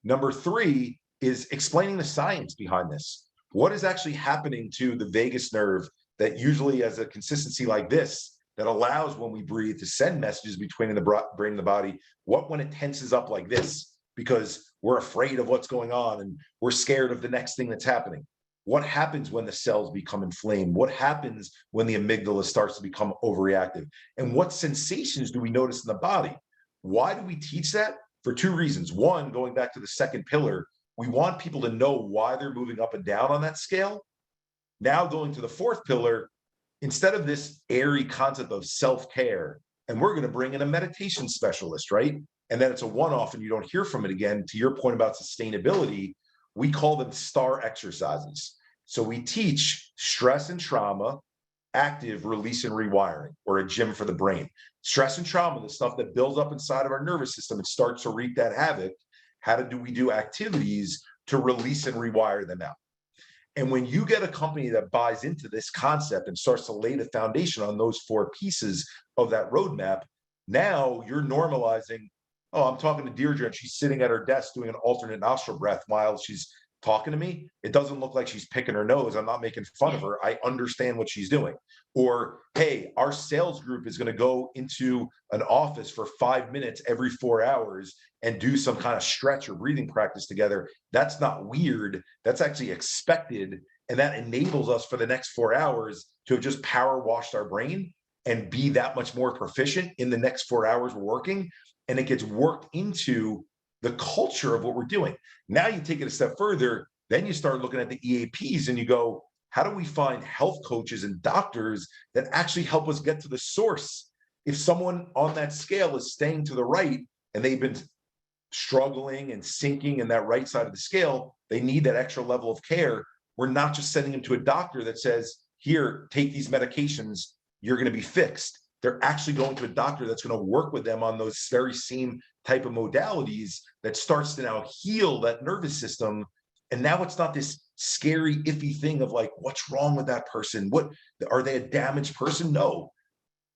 Speaker 2: Number 3 is explaining the science behind this. What is actually happening to the vagus nerve that usually has a consistency like this, that allows, when we breathe, to send messages between the brain and the body? What when it tenses up like this because we're afraid of what's going on and we're scared of the next thing that's happening? What happens when the cells become inflamed? What happens when the amygdala starts to become overreactive? And what sensations do we notice in the body? Why do we teach that? For 2 reasons. 1, going back to the second pillar, we want people to know why they're moving up and down on that scale. Now going to the 4th pillar, instead of this airy concept of self-care, and we're going to bring in a meditation specialist, right? And then it's a one-off and you don't hear from it again. To your point about sustainability, we call them STAR exercises. So we teach stress and trauma, active release and rewiring, or a gym for the brain. Stress and trauma, the stuff that builds up inside of our nervous system and starts to wreak that havoc. How do we do activities to release and rewire them out? And when you get a company that buys into this concept and starts to lay the foundation on those four pieces of that roadmap, now you're normalizing. Oh, I'm talking to Deirdre and she's sitting at her desk doing an alternate nostril breath while she's talking to me. It doesn't look like she's picking her nose. I'm not making fun of her. I understand what she's doing. Or, hey, our sales group is going to go into an office for 5 minutes every 4 hours and do some kind of stretch or breathing practice together. That's not weird. That's actually expected. And that enables us for the next 4 hours to have just power washed our brain and be that much more proficient in the next 4 hours we're working. And it gets worked into the culture of what we're doing. Now you take it a step further, then you start looking at the EAPs and you go, how do we find health coaches and doctors that actually help us get to the source? If someone on that scale is staying to the right and they've been struggling and sinking in that right side of the scale, they need that extra level of care. We're not just sending them to a doctor that says, here, take these medications, you're going to be fixed. They're actually going to a doctor that's going to work with them on those very same type of modalities that starts to now heal that nervous system. And now it's not this scary, iffy thing of like, what's wrong with that person? What, are they a damaged person? No,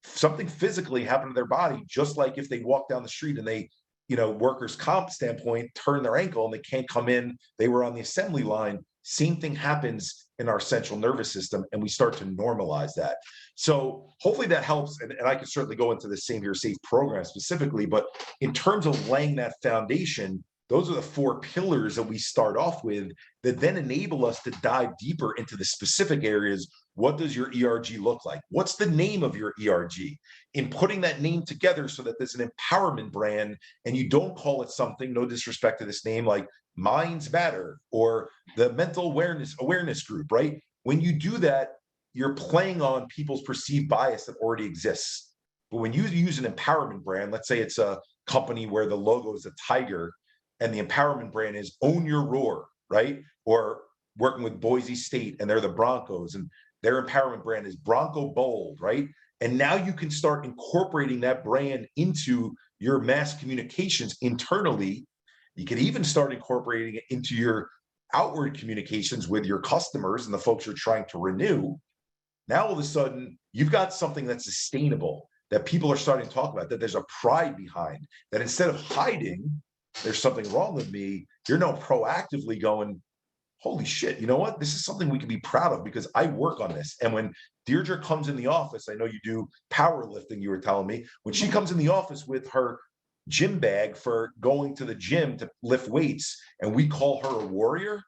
Speaker 2: something physically happened to their body, just like if they walk down the street and they, workers' comp standpoint, turn their ankle and they can't come in, they were on the assembly line. Same thing happens in our central nervous system, and we start to normalize that. So hopefully that helps. And I can certainly go into the Same Here Safe program specifically, but in terms of laying that foundation, those are the four pillars that we start off with that then enable us to dive deeper into the specific areas. What does your ERG look like? What's the name of your ERG? In putting that name together so that there's an empowerment brand and you don't call it something, no disrespect to this name, like Minds Matter or the Mental Awareness Group, right? When you do that, you're playing on people's perceived bias that already exists. But when you use an empowerment brand, let's say it's a company where the logo is a tiger and the empowerment brand is Own Your Roar, right? Or working with Boise State and they're the Broncos and their empowerment brand is Bronco Bold, right? And now you can start incorporating that brand into your mass communications internally. You can even start incorporating it into your outward communications with your customers and the folks you're trying to renew. Now, all of a sudden, you've got something that's sustainable, that people are starting to talk about, that there's a pride behind, that instead of hiding, there's something wrong with me, you're now proactively going, holy shit, you know what? This is something we can be proud of because I work on this. And when Deirdre comes in the office, I know you do powerlifting, you were telling me, when she comes in the office with her gym bag for going to the gym to lift weights, and we call her a warrior,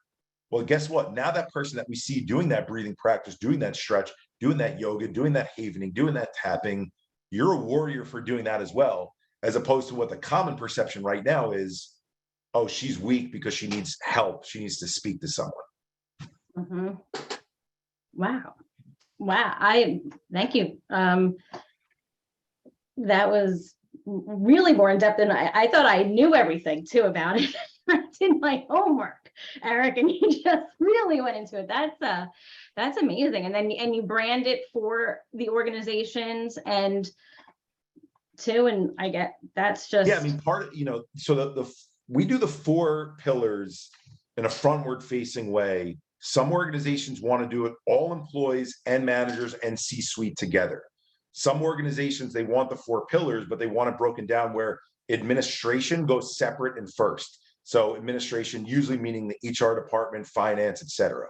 Speaker 2: well, guess what? Now that person that we see doing that breathing practice, doing that stretch, doing that yoga, doing that havening, doing that tapping, you're a warrior for doing that as well, as opposed to what the common perception right now is, oh, she's weak because she needs help. She needs to speak to someone.
Speaker 1: Mm-hmm. Wow. Thank you. That was really more in depth than I thought. I knew everything too about it. I did my homework, Eric, and you just really went into it. That's amazing. And you brand it for the organizations and I get that's just,
Speaker 2: yeah. I mean, part of, so we do the 4 pillars in a frontward facing way. Some organizations want to do it all employees and managers and C-suite together. Some organizations, they want the 4 pillars, but they want it broken down where administration goes separate and first. So administration usually meaning the HR department, finance, et cetera.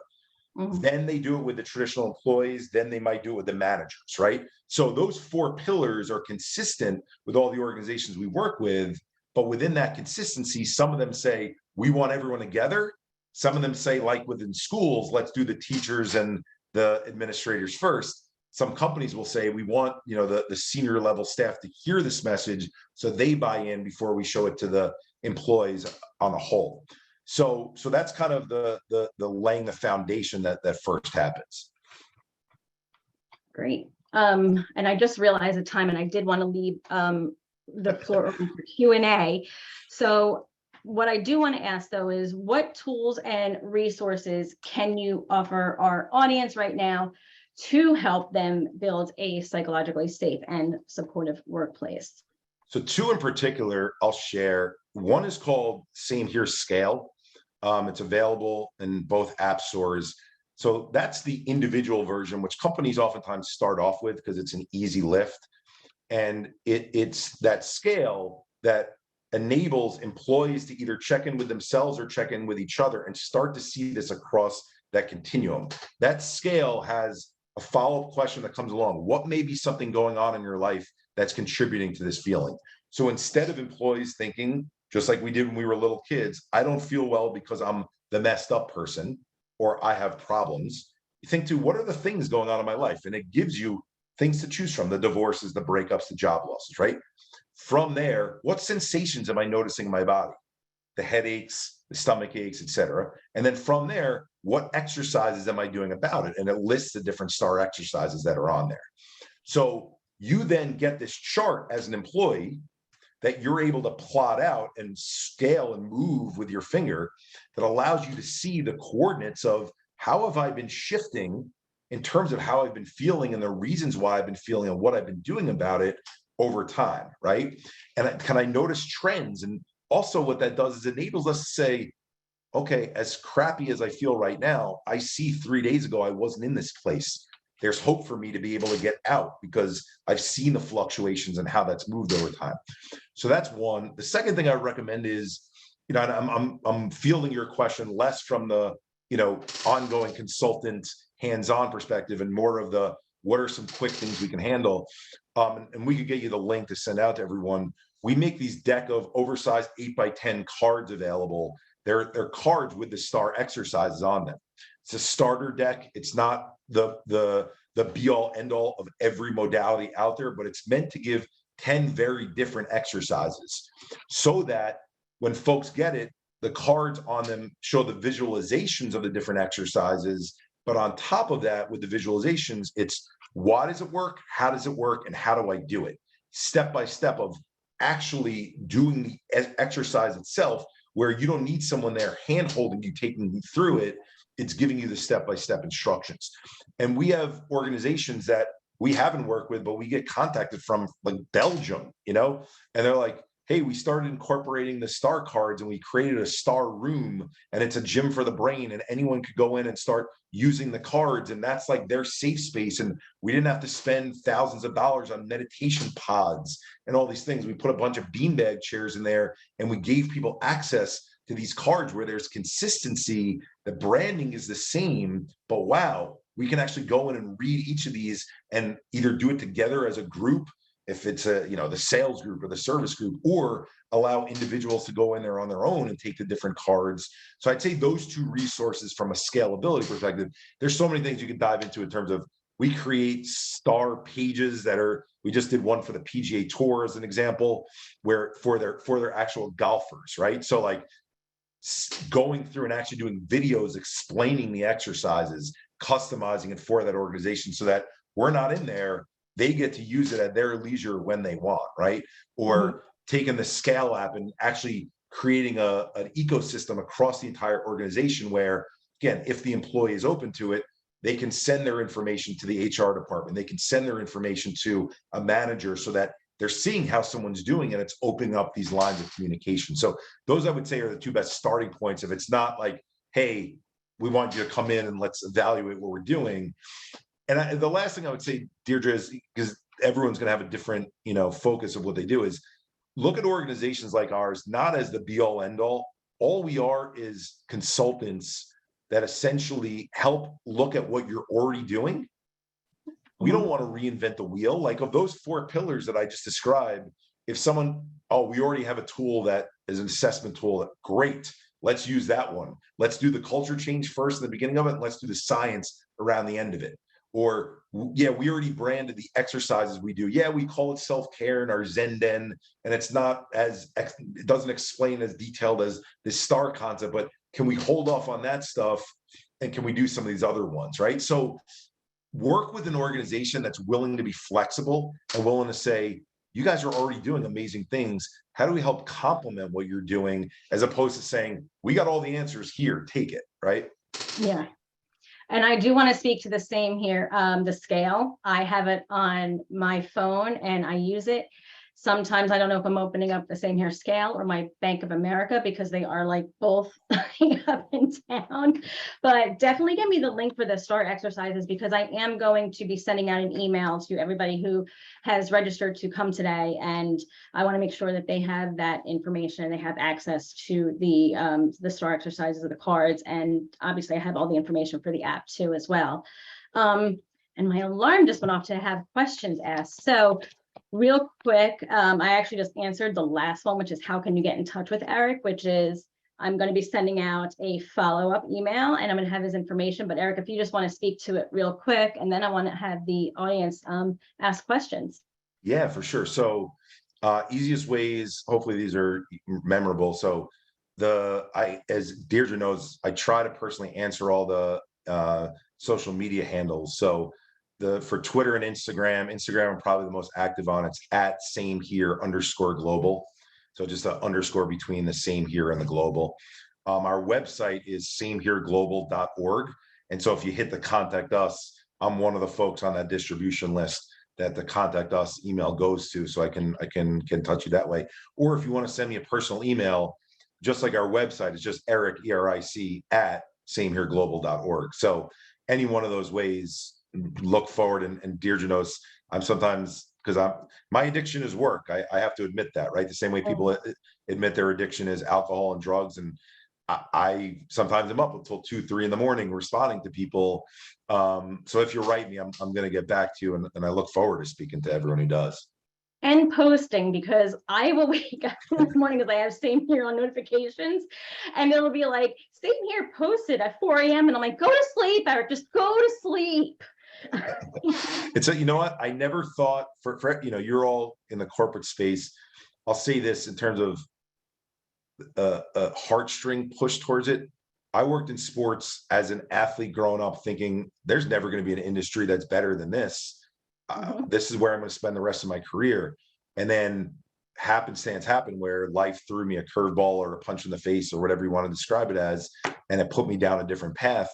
Speaker 2: Mm-hmm. Then they do it with the traditional employees. Then they might do it with the managers, right? So those 4 pillars are consistent with all the organizations we work with. But within that consistency, some of them say, we want everyone together. Some of them say, like within schools, let's do the teachers and the administrators first. Some companies will say, we want the senior level staff to hear this message so they buy in before we show it to the employees on a whole. So that's kind of the laying the foundation that first happens.
Speaker 1: Great. And I just realized the time, and I did want to leave the floor open for Q&A. So what I do want to ask though is what tools and resources can you offer our audience right now to help them build a psychologically safe and supportive workplace?
Speaker 2: So two in particular, I'll share. One is called Same Here Scale. It's available in both app stores. So that's the individual version, which companies oftentimes start off with because it's an easy lift. And it's that scale that enables employees to either check in with themselves or check in with each other and start to see this across that continuum. That scale has a follow-up question that comes along. What may be something going on in your life that's contributing to this feeling? So instead of employees thinking, just like we did when we were little kids, I don't feel well because I'm the messed up person or I have problems, you think to what are the things going on in my life? And it gives you things to choose from, the divorces, the breakups, the job losses, right? From there, what sensations am I noticing in my body? The headaches, the stomach aches, etc. And then from there, what exercises am I doing about it? And it lists the different STAR exercises that are on there. So you then get this chart as an employee that you're able to plot out and scale and move with your finger that allows you to see the coordinates of how have I been shifting in terms of how I've been feeling and the reasons why I've been feeling and what I've been doing about it over time, right? And can I notice trends? And also what that does is enables us to say, okay, as crappy as I feel right now, I see 3 days ago I wasn't in this place. There's hope for me to be able to get out because I've seen the fluctuations and how that's moved over time. So that's one. The second thing I would recommend is, I'm fielding your question less from the, ongoing consultant hands-on perspective and more of the what are some quick things we can handle. And we could get you the link to send out to everyone. We make these deck of oversized 8x10 cards available. They're cards with the STAR exercises on them. It's a starter deck. It's not the be all end all of every modality out there, but it's meant to give 10 very different exercises so that when folks get it, the cards on them show the visualizations of the different exercises. But on top of that, with the visualizations, it's why does it work? How does it work? And how do I do it? Step by step of actually doing the exercise itself, where you don't need someone there hand holding you, taking you through it. It's giving you the step-by-step instructions. And we have organizations that we haven't worked with, but we get contacted from like Belgium, and they're like, hey, we started incorporating the STAR cards and we created a STAR room and it's a gym for the brain and anyone could go in and start using the cards. And that's like their safe space. And we didn't have to spend thousands of dollars on meditation pods and all these things. We put a bunch of beanbag chairs in there and we gave people access to these cards where there's consistency. The branding is the same, but wow, we can actually go in and read each of these and either do it together as a group, if it's the sales group or the service group, or allow individuals to go in there on their own and take the different cards. So I'd say those two resources from a scalability perspective. There's so many things you could dive into in terms of we create STAR pages we just did one for the PGA Tour as an example, where for their actual golfers, right? So like going through and actually doing videos explaining the exercises, customizing it for that organization so that we're not in there. They get to use it at their leisure when they want, right? Or taking the Scale app and actually creating an ecosystem across the entire organization where, again, if the employee is open to it, they can send their information to the HR department. They can send their information to a manager so that they're seeing how someone's doing and it's opening up these lines of communication. So those I would say are the two best starting points. If it's not like, hey, we want you to come in and let's evaluate what we're doing. And the last thing I would say, Deirdre, is because everyone's going to have a different, focus of what they do, is look at organizations like ours, not as the be all end all. All we are is consultants that essentially help look at what you're already doing. We don't want to reinvent the wheel. Like of those 4 pillars that I just described, if someone, we already have a tool that is an assessment tool, great. Let's use that one. Let's do the culture change first in the beginning of it. And let's do the science around the end of it. Or, yeah, we already branded the exercises we do. Yeah, we call it self-care in our Zen Den, and it's not it doesn't explain as detailed as this STAR concept, but can we hold off on that stuff and can we do some of these other ones, right? So work with an organization that's willing to be flexible and willing to say, you guys are already doing amazing things. How do we help complement what you're doing, as opposed to saying, we got all the answers here, take it, right?
Speaker 1: Yeah. And I do want to speak to the same here, the scale. I have it on my phone and I use it. Sometimes I don't know if I'm opening up the Same Here scale or my Bank of America, because they are like both up and down. But definitely give me the link for the STAR exercises, because I am going to be sending out an email to everybody who has registered to come today. And I want to make sure that they have that information and they have access to the STAR exercises of the cards. And obviously I have all the information for the app too as well. And my alarm just went off to have questions asked. So real quick, I actually just answered the last one, which is how can you get in touch with Eric, which is I'm going to be sending out a follow-up email and I'm going to have his information. But Eric, if you just want to speak to it real quick, and then I want to have the audience ask questions.
Speaker 2: Yeah, for sure. So easiest ways, hopefully these are memorable. So as Deirdre knows, I try to personally answer all the social media handles. So for Twitter and Instagram, I'm probably the most active on. It's at @SameHere_global. So just an underscore between the Same Here and the global. Our website is samehereglobal.org. And so if you hit the contact us, I'm one of the folks on that distribution list that the contact us email goes to. So I can touch you that way. Or if you want to send me a personal email, just like our website, it's just Eric, ERIC, @samehereglobal.org. So any one of those ways, look forward. And Deirdre knows I'm sometimes, because my addiction is work. I have to admit that, right? The same way people admit their addiction is alcohol and drugs. And I sometimes am up until 2, 3 in the morning responding to people. So if you write me, I'm going to get back to you. And I look forward to speaking to everyone who does.
Speaker 1: And posting, because I will wake up in the morning because I have Same Here on notifications, and it'll be like Same Here posted at 4 a.m. and I'm like, go to sleep, Eric, just go to sleep.
Speaker 2: It's you know what? I never thought for you're all in the corporate space. I'll say this in terms of a heartstring push towards it. I worked in sports as an athlete growing up thinking there's never going to be an industry that's better than this. This is where I'm going to spend the rest of my career. And then happenstance happened where life threw me a curveball or a punch in the face or whatever you want to describe it as. And it put me down a different path.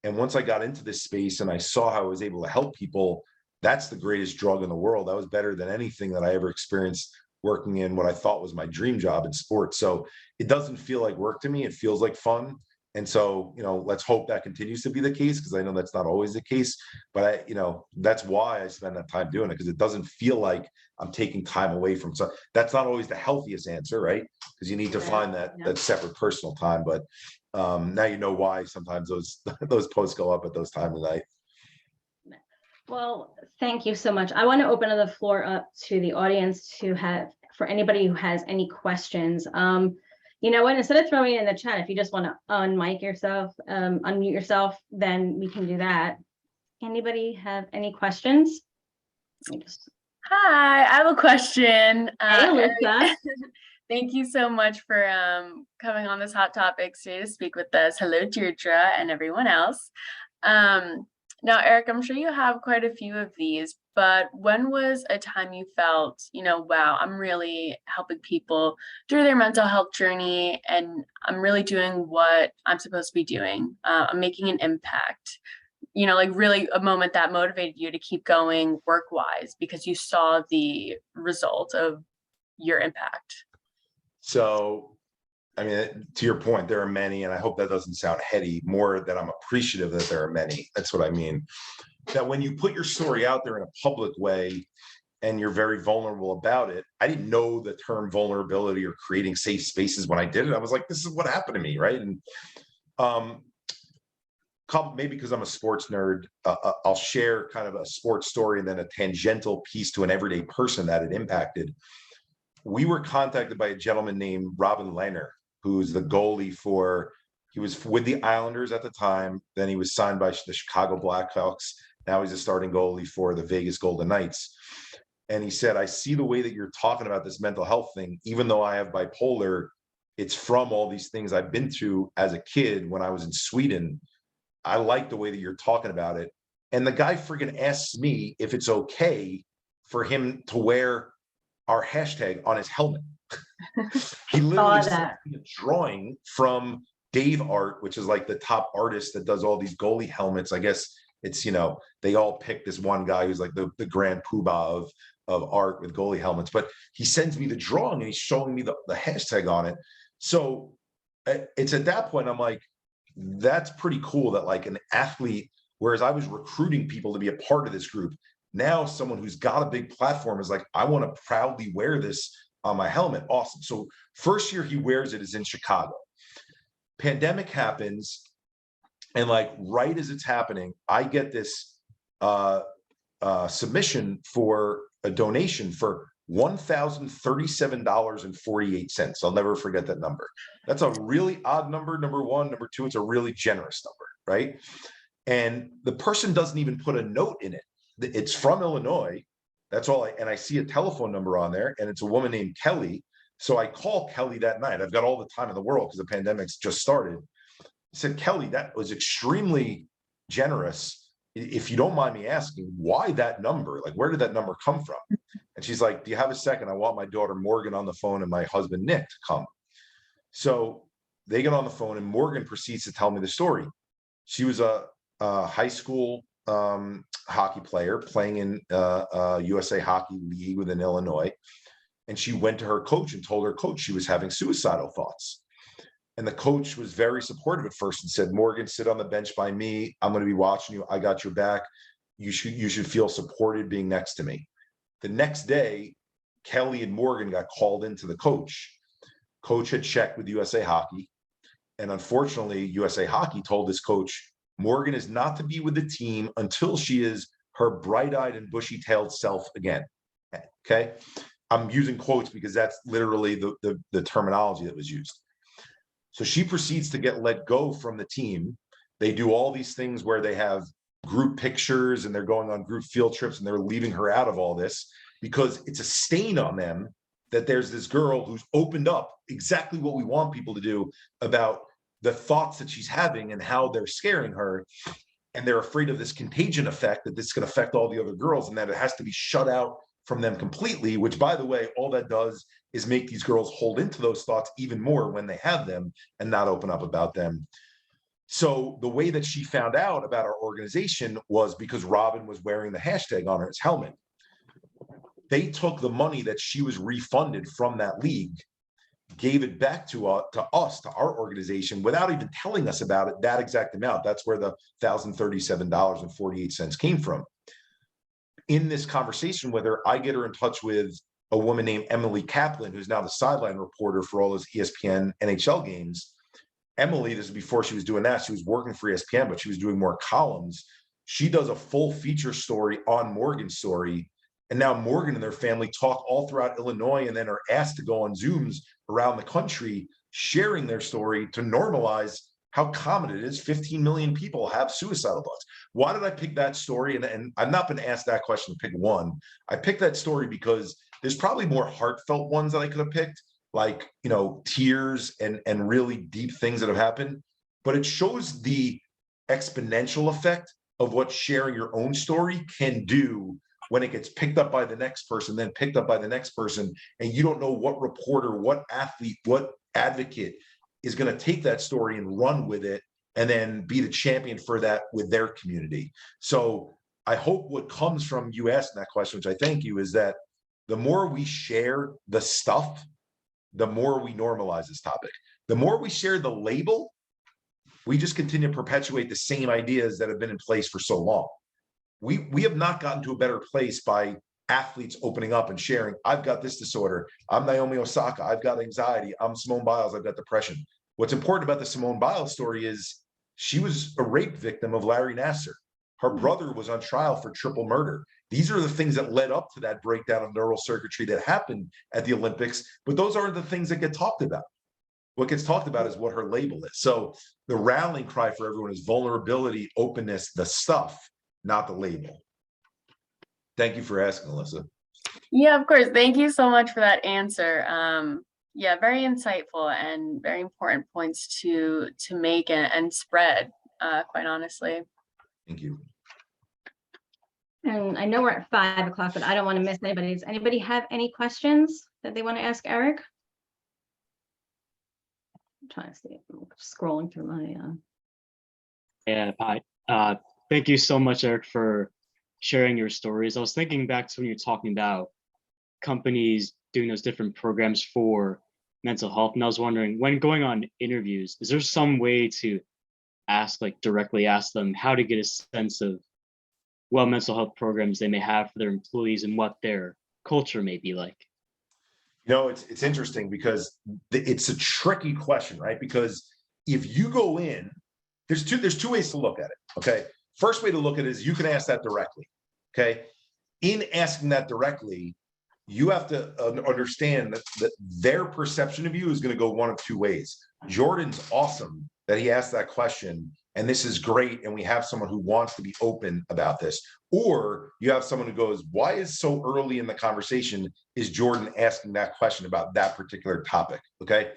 Speaker 2: And once I got into this space and I saw how I was able to help people, that's the greatest drug in the world. That was better than anything that I ever experienced working in what I thought was my dream job in sports. So it doesn't feel like work to me. It feels like fun. And so, let's hope that continues to be the case, because I know that's not always the case. But that's why I spend that time doing it, because it doesn't feel like I'm taking time away from. So that's not always the healthiest answer, right? Because you need to find that separate personal time. But now you know why sometimes those posts go up at those times of night.
Speaker 1: Well, thank you so much. I want to open the floor up to the audience for anybody who has any questions. You know what, instead of throwing it in the chat, if you just want to unmute yourself, then we can do that. Anybody have any questions?
Speaker 3: Hi, I have a question.
Speaker 1: Hey, Alyssa.
Speaker 3: Thank you so much for coming on this hot topic today to speak with us. Hello, Deirdre and everyone else. Now, Eric, I'm sure you have quite a few of these, but when was a time you felt, wow, I'm really helping people through their mental health journey and I'm really doing what I'm supposed to be doing. I'm making an impact, like really a moment that motivated you to keep going work-wise because you saw the result of your impact.
Speaker 2: So, I mean, to your point, there are many, and I hope that doesn't sound heady, more that I'm appreciative that there are many. That's what I mean. That when you put your story out there in a public way and you're very vulnerable about it, I didn't know the term vulnerability or creating safe spaces when I did it. I was like, this is what happened to me, right? And maybe because I'm a sports nerd, I'll share kind of a sports story and then a tangential piece to an everyday person that it impacted. We were contacted by a gentleman named Robin Lehner, who's the goalie he was with the Islanders at the time. Then he was signed by the Chicago Blackhawks. Now he's a starting goalie for the Vegas Golden Knights. And he said, I see the way that you're talking about this mental health thing, even though I have bipolar, it's from all these things I've been through as a kid when I was in Sweden. I like the way that you're talking about it. And the guy freaking asks me if it's okay for him to wear our hashtag on his helmet. He literally
Speaker 1: Saw
Speaker 2: sent
Speaker 1: that.
Speaker 2: me a drawing from Dave Art, which is like the top artist that does all these goalie helmets. I guess it's, you know, they all pick this one guy who's like the grand poobah of art with goalie helmets. But he sends me the drawing and he's showing me the hashtag on it. So it's at that point I'm like, that's pretty cool that like an athlete, whereas I was recruiting people to be a part of this group, now someone who's got a big platform is like, I want to proudly wear this on my helmet. Awesome. So first year he wears it is in Chicago. Pandemic happens, and like right as it's happening, I get this submission for a donation for $1,037.48. I'll never forget that number. That's a really odd number, number one. Number two, it's a really generous number, right? And the person doesn't even put a note in it. It's from Illinois. That's all. And I see a telephone number on there, and it's a woman named Kelly. So I call Kelly that night. I've got all the time in the world because the pandemic's just started. I said, Kelly, that was extremely generous. If you don't mind me asking, why that number? Like, where did that number come from? And she's like, do you have a second? I want my daughter Morgan on the phone and my husband Nick to come. So they get on the phone, and Morgan proceeds to tell me the story. She was a high school hockey player playing in USA Hockey League within Illinois. And she went to her coach and told her coach she was having suicidal thoughts. And the coach was very supportive at first and said, Morgan, sit on the bench by me. I'm going to be watching you. I got your back. You should feel supported being next to me. The next day, Kelly and Morgan got called into the coach. Coach had checked with USA Hockey. And unfortunately, USA Hockey told this coach, Morgan is not to be with the team until she is her bright-eyed and bushy-tailed self again. Okay? I'm using quotes because that's literally the terminology that was used. So she proceeds to get let go from the team. They do all these things where they have group pictures and they're going on group field trips, and they're leaving her out of all this because it's a stain on them that there's this girl who's opened up exactly what we want people to do about the thoughts that she's having and how they're scaring her. And they're afraid of this contagion effect, that this is going to affect all the other girls, and that it has to be shut out from them completely, which, by the way, all that does is make these girls hold into those thoughts even more when they have them and not open up about them. So the way that she found out about our organization was because Robin was wearing the hashtag on his helmet. They took the money that she was refunded from that league, gave it back to us, to our organization, without even telling us about it, that exact amount. That's where the $1,037.48 came from. In this conversation with her, I get her in touch with a woman named Emily Kaplan, who's now the sideline reporter for all those ESPN NHL games. Emily, this is before she was doing that. She was working for ESPN, but she was doing more columns. She does a full feature story on Morgan's story. And now Morgan and their family talk all throughout Illinois, and then are asked to go on Zooms around the country, sharing their story to normalize how common it is. 15 million people have suicidal thoughts. Why did I pick that story? And I've not been asked that question to pick one. I picked that story because there's probably more heartfelt ones that I could have picked, like, you know, tears and really deep things that have happened. But it shows the exponential effect of what sharing your own story can do when it gets picked up by the next person, then picked up by the next person, and you don't know what reporter, what athlete, what advocate is going to take that story and run with it and then be the champion for that with their community. So I hope what comes from you asking that question, which I thank you, is that the more we share the stuff, the more we normalize this topic. The more we share the label, we just continue to perpetuate the same ideas that have been in place for so long. We have not gotten to a better place by athletes opening up and sharing, I've got this disorder, I'm Naomi Osaka, I've got anxiety, I'm Simone Biles, I've got depression. What's important about the Simone Biles story is she was a rape victim of Larry Nassar. Her brother was on trial for triple murder. These are the things that led up to that breakdown of neural circuitry that happened at the Olympics, but those aren't the things that get talked about. What gets talked about is what her label is. So the rallying cry for everyone is vulnerability, openness, the stuff, not the label. Thank you for asking, Alyssa.
Speaker 3: Yeah, of course. Thank you so much for that answer. Yeah, very insightful and very important points to make and spread, quite honestly.
Speaker 2: Thank you.
Speaker 1: And I know we're at 5 o'clock, but I don't want to miss anybody. Does anybody have any questions that they want to ask Eric? I'm trying to see. I'm scrolling through my.
Speaker 4: Yeah, hi. Thank you so much, Eric, for sharing your stories. I was thinking back to when you're talking about companies doing those different programs for mental health, and I was wondering, when going on interviews, is there some way to directly ask them how to get a sense of what mental health programs they may have for their employees and what their culture may be like?
Speaker 2: You know, it's interesting because it's a tricky question, right? Because if you go in, there's two ways to look at it. Okay. First way to look at it is you can ask that directly. Okay. In asking that directly, you have to understand that their perception of you is going to go one of two ways. Jordan's awesome that he asked that question, and this is great, and we have someone who wants to be open about this. Or you have someone who goes, why is so early in the conversation is Jordan asking that question about that particular topic? Okay.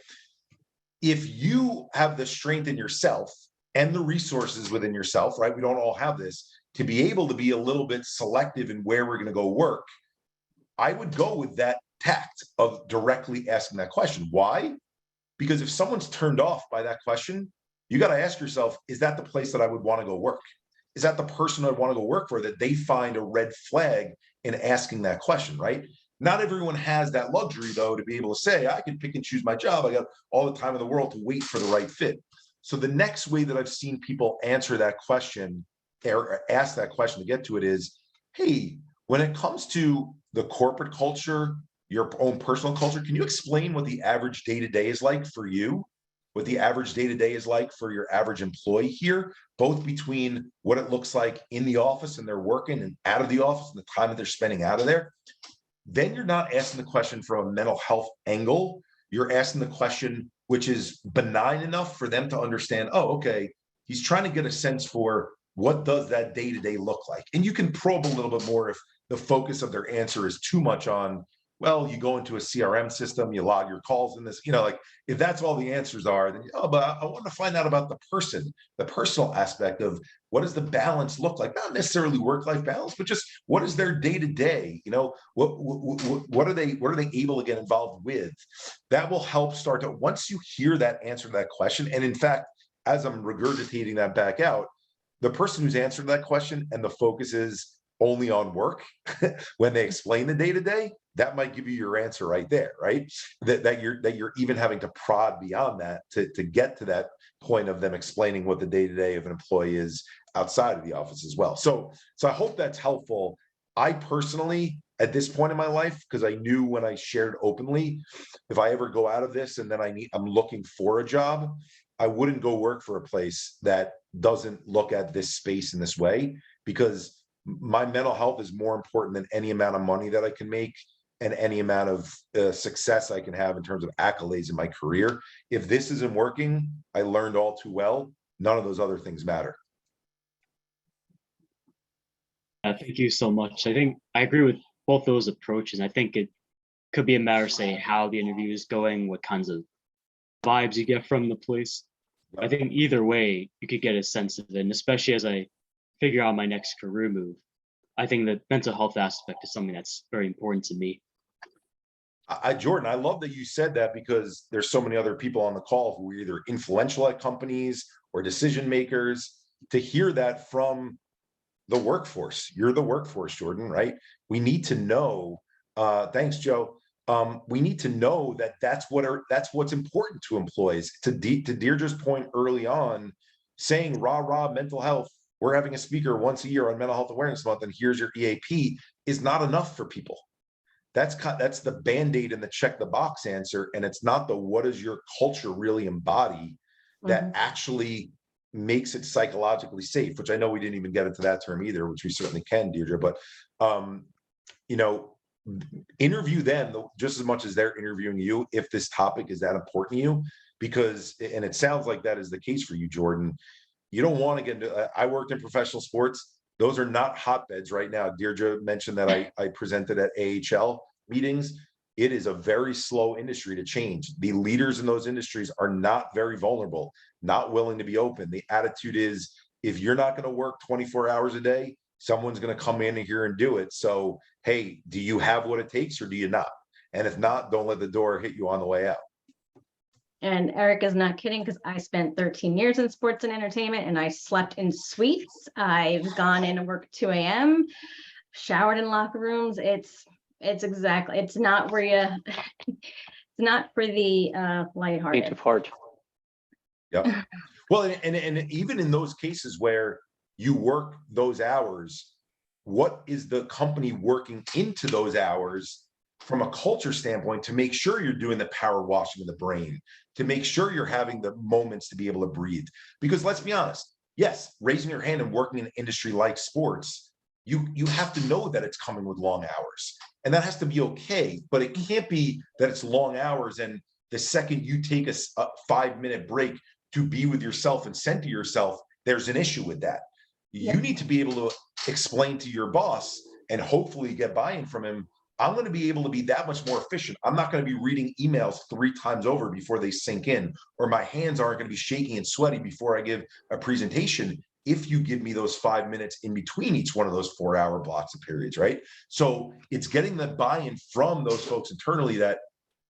Speaker 2: If you have the strength in yourself and the resources within yourself, right? We don't all have this, to be able to be a little bit selective in where we're going to go work. I would go with that tact of directly asking that question. Why? Because if someone's turned off by that question, you got to ask yourself, is that the place that I would want to go work? Is that the person I want to go work for, that they find a red flag in asking that question, right? Not everyone has that luxury, though, to be able to say, I can pick and choose my job. I got all the time in the world to wait for the right fit. So the next way that I've seen people answer that question or ask that question to get to it is, hey, when it comes to the corporate culture, your own personal culture, can you explain what the average day-to-day is like for you? What the average day-to-day is like for your average employee here, both between what it looks like in the office and they're working and out of the office and the time that they're spending out of there. Then you're not asking the question from a mental health angle. You're asking the question which is benign enough for them to understand, oh, okay, he's trying to get a sense for what does that day-to-day look like? And you can probe a little bit more if the focus of their answer is too much on, well, you go into a CRM system, you log your calls in this, like if that's all the answers are, then, oh, but I want to find out about the person, the personal aspect of what does the balance look like? Not necessarily work-life balance, but just what is their day-to-day? What are they able to get involved with? That will help start to, once you hear that answer to that question, and in fact, as I'm regurgitating that back out, the person who's answered that question and the focus is only on work when they explain the day-to-day, that might give you your answer right there, right? That you're even having to prod beyond that to get to that point of them explaining what the day-to-day of an employee is outside of the office as well. So I hope that's helpful. I personally, at this point in my life, because I knew when I shared openly, if I ever go out of this and then I'm looking for a job, I wouldn't go work for a place that doesn't look at this space in this way, because my mental health is more important than any amount of money that I can make and any amount of success I can have in terms of accolades in my career. If this isn't working, I learned all too well, none of those other things matter.
Speaker 4: Thank you so much. I think I agree with both those approaches. I think it could be a matter of saying how the interview is going, what kinds of vibes you get from the place. I think either way, you could get a sense of it, and especially as I figure out my next career move, I think the mental health aspect is something that's very important to me.
Speaker 2: Jordan, I love that you said that, because there's so many other people on the call who are either influential at companies or decision makers. To hear that from the workforce, you're the workforce, Jordan, right? We need to know. Thanks, Joe. We need to know that that's what's important to employees. To Deirdre's point early on, saying rah mental health, we're having a speaker once a year on Mental Health Awareness Month, and here's your EAP, is not enough for people. That's the Band-Aid and the check the box answer, and it's not the what does your culture really embody that actually makes it psychologically safe, which I know we didn't even get into that term either, which we certainly can, Deirdre, but interview them just as much as they're interviewing you if this topic is that important to you, because, and it sounds like that is the case for you, Jordan. You don't want to get into, I worked in professional sports. Those are not hotbeds right now. Deirdre mentioned that I presented at AHL meetings. It is a very slow industry to change. The leaders in those industries are not very vulnerable, not willing to be open. The attitude is, if you're not going to work 24 hours a day, someone's going to come in here and do it. So, hey, do you have what it takes or do you not? And if not, don't let the door hit you on the way out.
Speaker 1: And Eric is not kidding, because I spent 13 years in sports and entertainment and I slept in suites. I've gone in and worked 2 a.m., showered in locker rooms. It's not where you, it's not for the lighthearted.
Speaker 5: Faint of heart.
Speaker 2: Yep. Well, and even in those cases where you work those hours, what is the company working into those hours from a culture standpoint to make sure you're doing the power washing of the brain, to make sure you're having the moments to be able to breathe? Because let's be honest, yes, raising your hand and working in an industry like sports, you have to know that it's coming with long hours, and that has to be okay. But it can't be that it's long hours and the second you take a 5-minute break to be with yourself and center yourself, there's an issue with that. You need to be able to explain to your boss and hopefully get buy-in from him. I'm going to be able to be that much more efficient. I'm not going to be reading emails 3 times over before they sink in, or my hands aren't going to be shaking and sweaty before I give a presentation, if you give me those 5 minutes in between each one of those 4-hour blocks of periods, right? So it's getting the buy-in from those folks internally that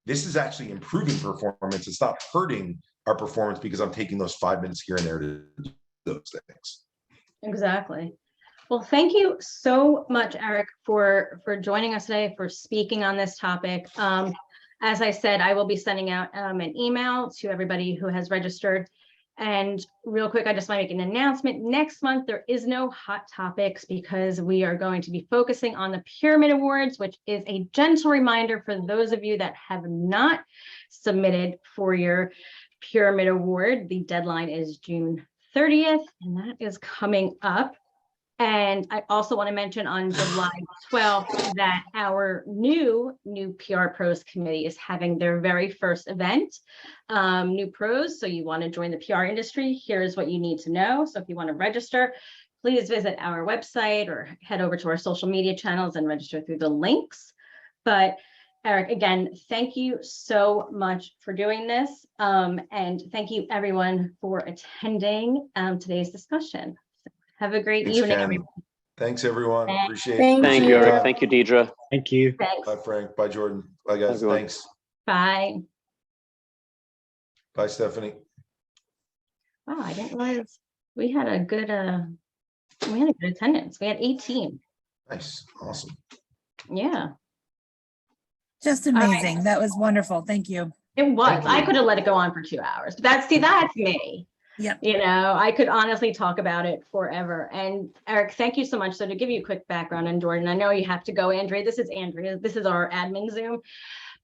Speaker 2: this is actually improving performance. It's not hurting our performance because I'm taking those 5 minutes here and there to do those things.
Speaker 1: Exactly. Well, thank you so much, Eric, for joining us today, for speaking on this topic. As I said, I will be sending out an email to everybody who has registered. And real quick, I just want to make an announcement. Next month, there is no hot topics because we are going to be focusing on the Pyramid Awards, which is a gentle reminder for those of you that have not submitted for your Pyramid Award. The deadline is June 30th, and that is coming up. And I also want to mention on July 12th that our new PR Pros Committee is having their very first event. New pros, so you want to join the PR industry, here's what you need to know. So if you want to register, please visit our website or head over to our social media channels and register through the links. But Eric, again, thank you so much for doing this. And thank you everyone for attending today's discussion. Have a great evening, everyone.
Speaker 2: Thanks, everyone.
Speaker 1: Thanks.
Speaker 2: Appreciate it.
Speaker 5: Thank you, Eric. Thank you, Deirdre.
Speaker 4: Thank you.
Speaker 1: Thanks.
Speaker 2: Bye, Frank. Bye, Jordan. Bye, guys.
Speaker 5: Everyone.
Speaker 2: Thanks.
Speaker 1: Bye.
Speaker 2: Bye, Stephanie.
Speaker 1: Wow, I didn't realize we had a good attendance. We had 18.
Speaker 2: Nice. Awesome.
Speaker 1: Yeah,
Speaker 6: Just amazing. That was wonderful. Thank you.
Speaker 1: it was.
Speaker 2: Thank you.
Speaker 1: I could have let it go on for 2 hours, but that's me.
Speaker 6: Yep.
Speaker 1: You know, I could honestly talk about it forever. And Eric, thank you so much. So to give you a quick background on Jordan, I know you have to go, Andrea. This is Andrea. This is our admin Zoom.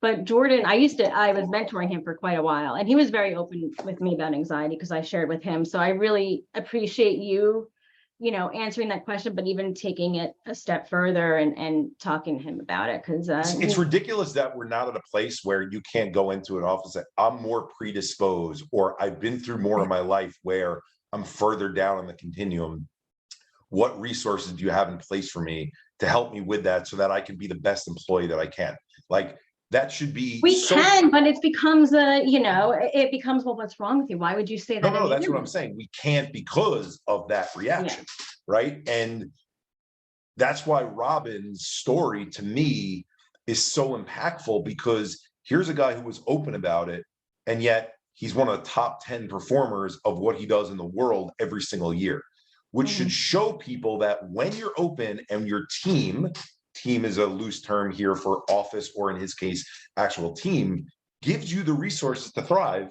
Speaker 1: But Jordan, I was mentoring him for quite a while, and he was very open with me about anxiety because I shared with him. So I really appreciate you, answering that question, but even taking it a step further and talking to him about it. Because
Speaker 2: it's ridiculous that we're not at a place where you can't go into an office that I'm more predisposed, or I've been through more of my life where I'm further down on the continuum. What resources do you have in place for me to help me with that so that I can be the best employee that I can? Like, that should be.
Speaker 1: We can, but it becomes it becomes, well, what's wrong with you? Why would you say that?
Speaker 2: No, that's what I'm saying. We can't because of that reaction, right? And that's why Robin's story to me is so impactful, because here's a guy who was open about it, and yet he's one of the top 10 performers of what he does in the world every single year, which should show people that when you're open and your team is a loose term here for office, or in his case, actual team, gives you the resources to thrive,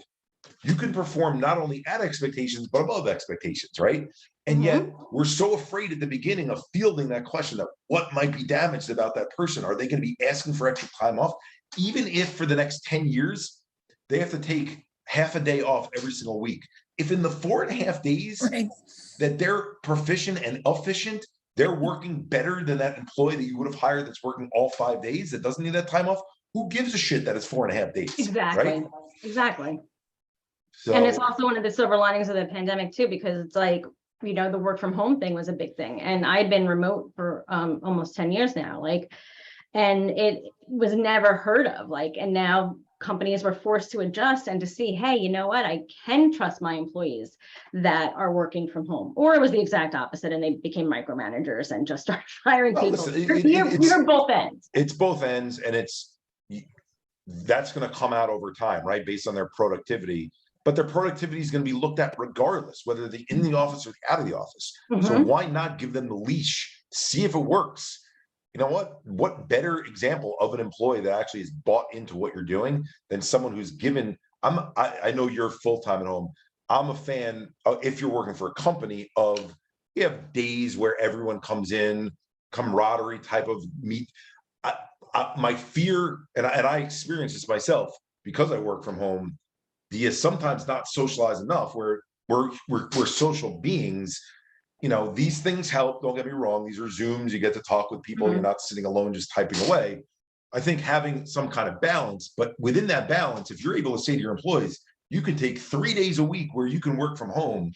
Speaker 2: you can perform not only at expectations, but above expectations, right? And yet we're so afraid at the beginning of fielding that question that what might be damaged about that person? Are they going to be asking for extra time off? Even if for the next 10 years, they have to take half a day off every single week. If in the 4.5 days that they're proficient and efficient, they're working better than that employee that you would have hired that's working all 5 days that doesn't need that time off, who gives a shit that it's 4.5 days?
Speaker 1: Exactly.
Speaker 2: Right?
Speaker 1: Exactly.
Speaker 2: So,
Speaker 1: and it's also one of the silver linings of the pandemic too, because it's like, the work from home thing was a big thing. And I'd been remote for almost 10 years now, and it was never heard of, and now companies were forced to adjust and to see, hey, you know what, I can trust my employees that are working from home. Or it was the exact opposite and they became micromanagers and just started firing
Speaker 2: Well,
Speaker 1: people.
Speaker 2: listen,
Speaker 1: You're both ends.
Speaker 2: it's both ends, and that's going to come out over time, right? Based on their productivity, but their productivity is going to be looked at regardless, whether they're in the office or out of the office. So
Speaker 1: Mhm.
Speaker 2: why not give them the leash, see if it works? You know what better example of an employee that actually is bought into what you're doing than someone who's given, I know you're full-time at home. I'm a fan of, if you're working for a company, of you have days where everyone comes in, camaraderie type of meet. My fear, and I experience this myself because I work from home, is sometimes not socialized enough where we're social beings. You know, these things help, don't get me wrong, these are Zooms, you get to talk with people, you're not sitting alone just typing away. I think having some kind of balance, but within that balance, if you're able to say to your employees, you can take 3 days a week where you can work from home,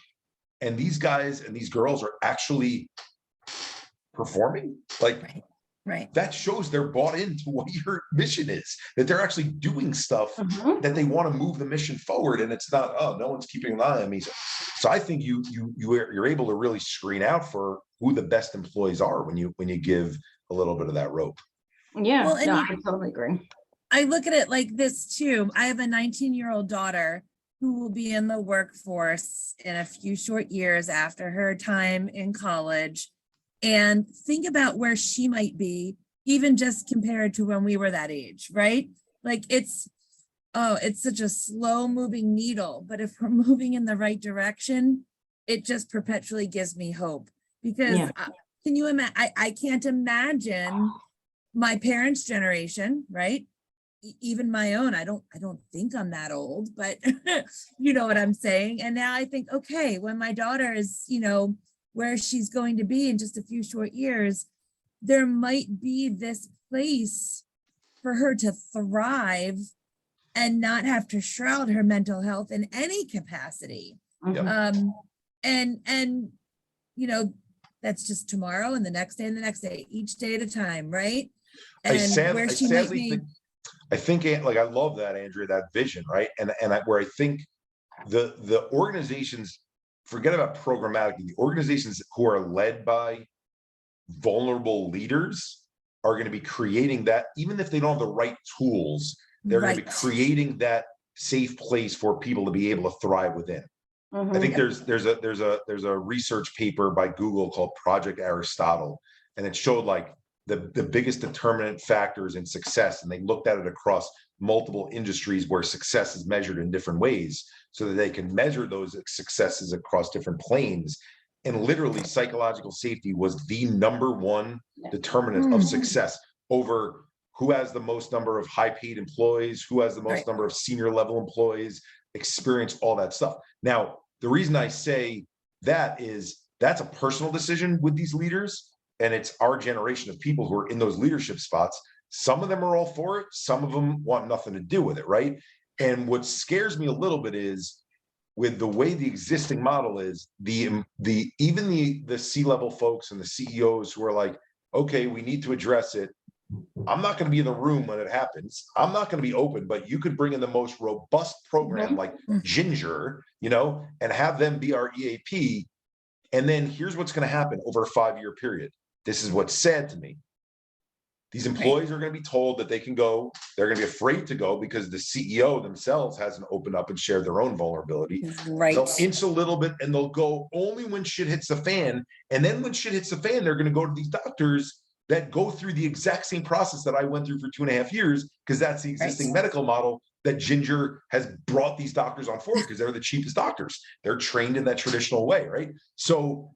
Speaker 2: and these guys and these girls are actually performing, like,
Speaker 6: Right.
Speaker 2: that shows they're bought into what your mission is, that they're actually doing stuff
Speaker 1: Mhm.
Speaker 2: that they want to move the mission forward. And it's not, oh, no one's keeping an eye on me. So I think you're able to really screen out for who the best employees are when you give a little bit of that rope.
Speaker 1: Yeah,
Speaker 6: Well, and
Speaker 1: no,
Speaker 6: you-
Speaker 1: I totally agree.
Speaker 6: I look at it like this too. I have a 19-year-old daughter who will be in the workforce in a few short years after her time in college. And think about where she might be, even just compared to when we were that age, right? Like it's such a slow moving needle, but if we're moving in the right direction, it just perpetually gives me hope. Because
Speaker 1: Yeah.
Speaker 6: can you imagine? I can't imagine my parents' generation, right? Even my own. I don't think I'm that old, but you know what I'm saying. And now I think, okay, when my daughter is, where she's going to be in just a few short years, there might be this place for her to thrive and not have to shroud her mental health in any capacity.
Speaker 1: Mhm.
Speaker 6: And that's just tomorrow and the next day and the next day, each day at a time, right?
Speaker 2: I
Speaker 6: And where she might
Speaker 2: sadly
Speaker 6: be.
Speaker 2: think like, I love that, Andrea, that vision, right? Where I think the organizations, forget about programmatic, the organizations who are led by vulnerable leaders are going to be creating that, even if they don't have the right tools, they're going to be
Speaker 6: Right.
Speaker 2: creating that safe place for people to be able to thrive within. I think there's a research paper by Google called Project Aristotle, and it showed like the biggest determinant factors in success, and they looked at it across multiple industries where success is measured in different ways, so that they can measure those successes across different planes. And literally, psychological safety was the #1 determinant of success over who has the most number of high-paid employees, who has the most
Speaker 6: Right.
Speaker 2: number of senior level employees, experience, all that stuff. Now, the reason I say that is that's a personal decision with these leaders, and it's our generation of people who are in those leadership spots. Some of them are all for it, some of them want nothing to do with it, right? And what scares me a little bit is, with the way the existing model is, the C-level folks and the CEOs who are like, okay, we need to address it. I'm not going to be in the room when it happens. I'm not going to be open, but you could bring in the most robust program like Ginger, and have them be our EAP. And then here's what's going to happen over a 5-year period. This is what's sad to me. These employees are going to be told that they can go. They're going to be afraid to go because the CEO themselves hasn't opened up and shared their own vulnerability.
Speaker 6: Right.
Speaker 2: They'll inch a little bit and they'll go only when shit hits the fan. And then when shit hits the fan, they're going to go to these doctors that go through the exact same process that I went through for 2.5 years, because that's the existing medical model that Ginger has brought these doctors on board, because they're the cheapest doctors. They're trained in that traditional way, right? So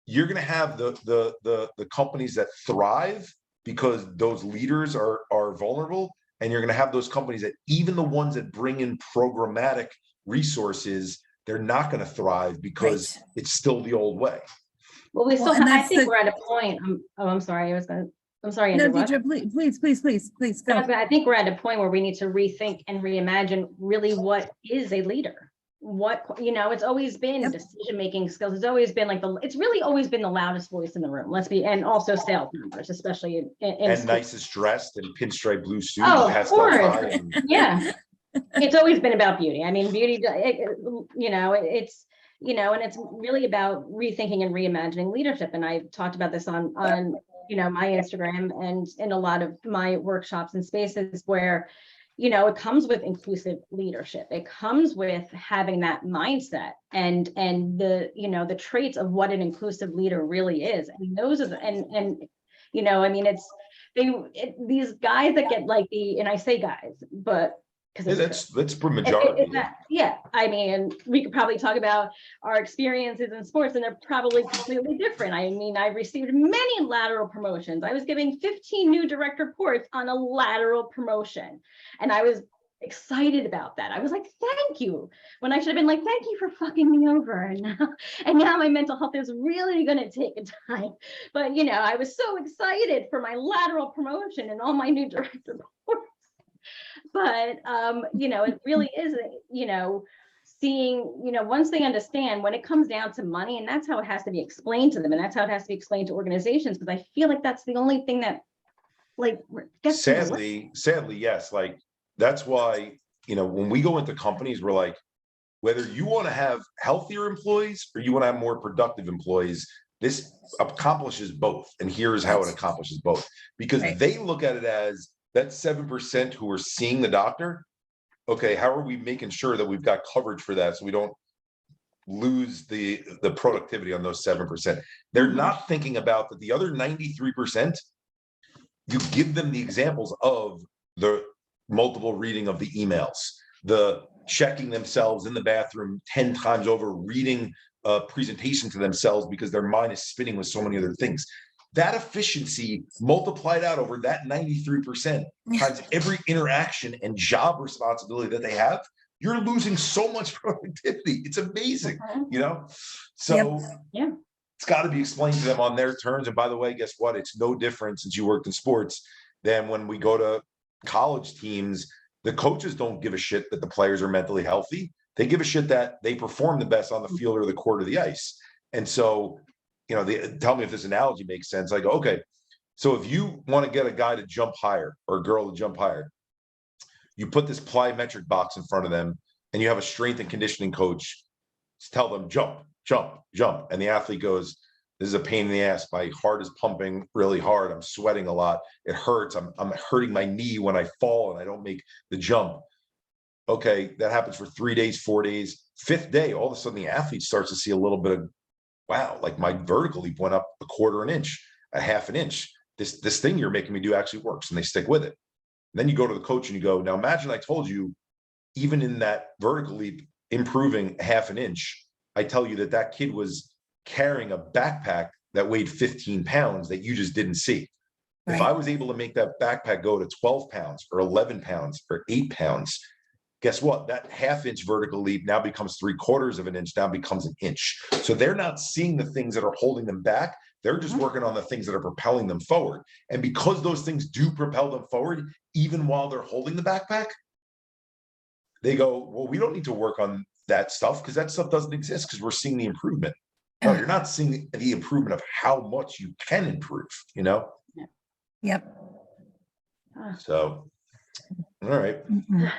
Speaker 2: you're going to have the companies that thrive because those leaders are vulnerable, and you're going to have those companies that, even the ones that bring in programmatic resources, they're not going to thrive because it's still the old way.
Speaker 1: Well, we still
Speaker 6: Well, and
Speaker 1: I
Speaker 6: that's
Speaker 1: think
Speaker 6: the-
Speaker 1: we're at a point. I'm sorry. I'm sorry,
Speaker 6: No,
Speaker 1: Andrew. what?
Speaker 6: Deirdre, please go.
Speaker 1: I think we're at a point where we need to rethink and reimagine really what is a leader. It's always been decision-making skills. It's always been it's really always been the loudest voice in the room. And also sales numbers, especially in
Speaker 2: and nicest dressed in pinstripe blue suit.
Speaker 1: Oh,
Speaker 2: and
Speaker 1: of course.
Speaker 2: tie and,
Speaker 1: Yeah. It's always been about beauty. I mean, beauty, it's, and it's really about rethinking and reimagining leadership. And I've talked about this on my Instagram and in a lot of my workshops and spaces where, it comes with inclusive leadership. It comes with having that mindset and the traits of what an inclusive leader really is. And those are these guys that get like and I say guys, but because
Speaker 2: that's for majority.
Speaker 1: Yeah, I mean, we could probably talk about our experiences in sports, and they're probably completely different. I mean, I received many lateral promotions. I was giving 15 new direct reports on a lateral promotion, and I was excited about that. I was like, thank you, when I should have been like, thank you for fucking me over. And now my mental health is really going to take a time. But I was so excited for my lateral promotion and all my new direct reports. But it really is, seeing, once they understand when it comes down to money, and that's how it has to be explained to them, and that's how it has to be explained to organizations, because I feel like that's the only thing that gets
Speaker 2: sadly, yes. Like, that's why, when we go into companies, we're like, whether you want to have healthier employees or you want to have more productive employees, this accomplishes both. And here's how it accomplishes both, because they look at it as that 7% who are seeing the doctor. Okay, how are we making sure that we've got coverage for that so we don't lose the productivity on those 7%? They're not thinking about that the other 93%, you give them the examples of the multiple reading of the emails, the checking themselves in the bathroom 10 times over, reading a presentation to themselves because their mind is spinning with so many other things. That efficiency multiplied out over that 93% times every interaction and job responsibility that they have, you're losing so much productivity. It's amazing, So it's got to be explained to them on their terms. And by the way, guess what? It's no different, since you worked in sports, than when we go to college teams. The coaches don't give a shit that the players are mentally healthy. They give a shit that they perform the best on the field or the court or the ice. And so, tell me if this analogy makes sense. I go, okay, so if you want to get a guy to jump higher or a girl to jump higher, you put this plyometric box in front of them and you have a strength and conditioning coach tell them jump, jump, jump. And the athlete goes, this is a pain in the ass. My heart is pumping really hard. I'm sweating a lot. It hurts. I'm hurting my knee when I fall and I don't make the jump. Okay, that happens for 3 days, 4 days. 5th day, all of a sudden the athlete starts to see a little bit of, wow, like my vertical leap went up 1/4 inch, 1/2 inch. This thing you're making me do actually works, and they stick with it. And then you go to the coach and you go, now imagine I told you, even in that vertical leap, improving 1/2 inch, I tell you that kid was carrying a backpack that weighed 15 pounds that you just didn't see. If I was able to make that backpack go to 12 pounds or 11 pounds or 8 pounds, guess what? That 1/2 inch vertical leap now becomes 3/4 of an inch, now becomes an inch. So they're not seeing the things that are holding them back. They're just working on the things that are propelling them forward. And because those things do propel them forward, even while they're holding the backpack, they go, well, we don't need to work on that stuff because that stuff doesn't exist because we're seeing the improvement. No, you're not seeing the improvement of how much you can improve,
Speaker 6: Yep.
Speaker 2: So, all right.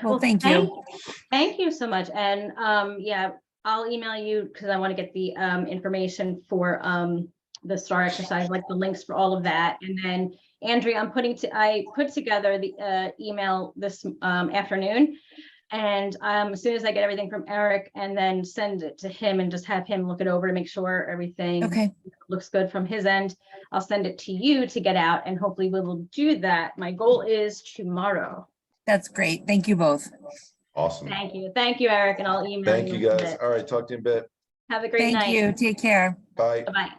Speaker 6: Well, thank you.
Speaker 1: Thank you so much. And I'll email you because I want to get the information for the STAR exercise, like the links for all of that. And then Andrea, I put together the email this afternoon. And as soon as I get everything from Eric and then send it to him and just have him look it over to make sure everything looks good from his end, I'll send it to you to get out, and hopefully we will do that. My goal is tomorrow.
Speaker 6: That's great. Thank you both.
Speaker 2: Awesome.
Speaker 1: Thank you. Thank you, Eric. And I'll email you.
Speaker 2: Thank you guys. All right. Talk to you in a bit.
Speaker 1: Have a great night.
Speaker 6: Thank you. Take care.
Speaker 2: Bye.
Speaker 1: Bye-bye.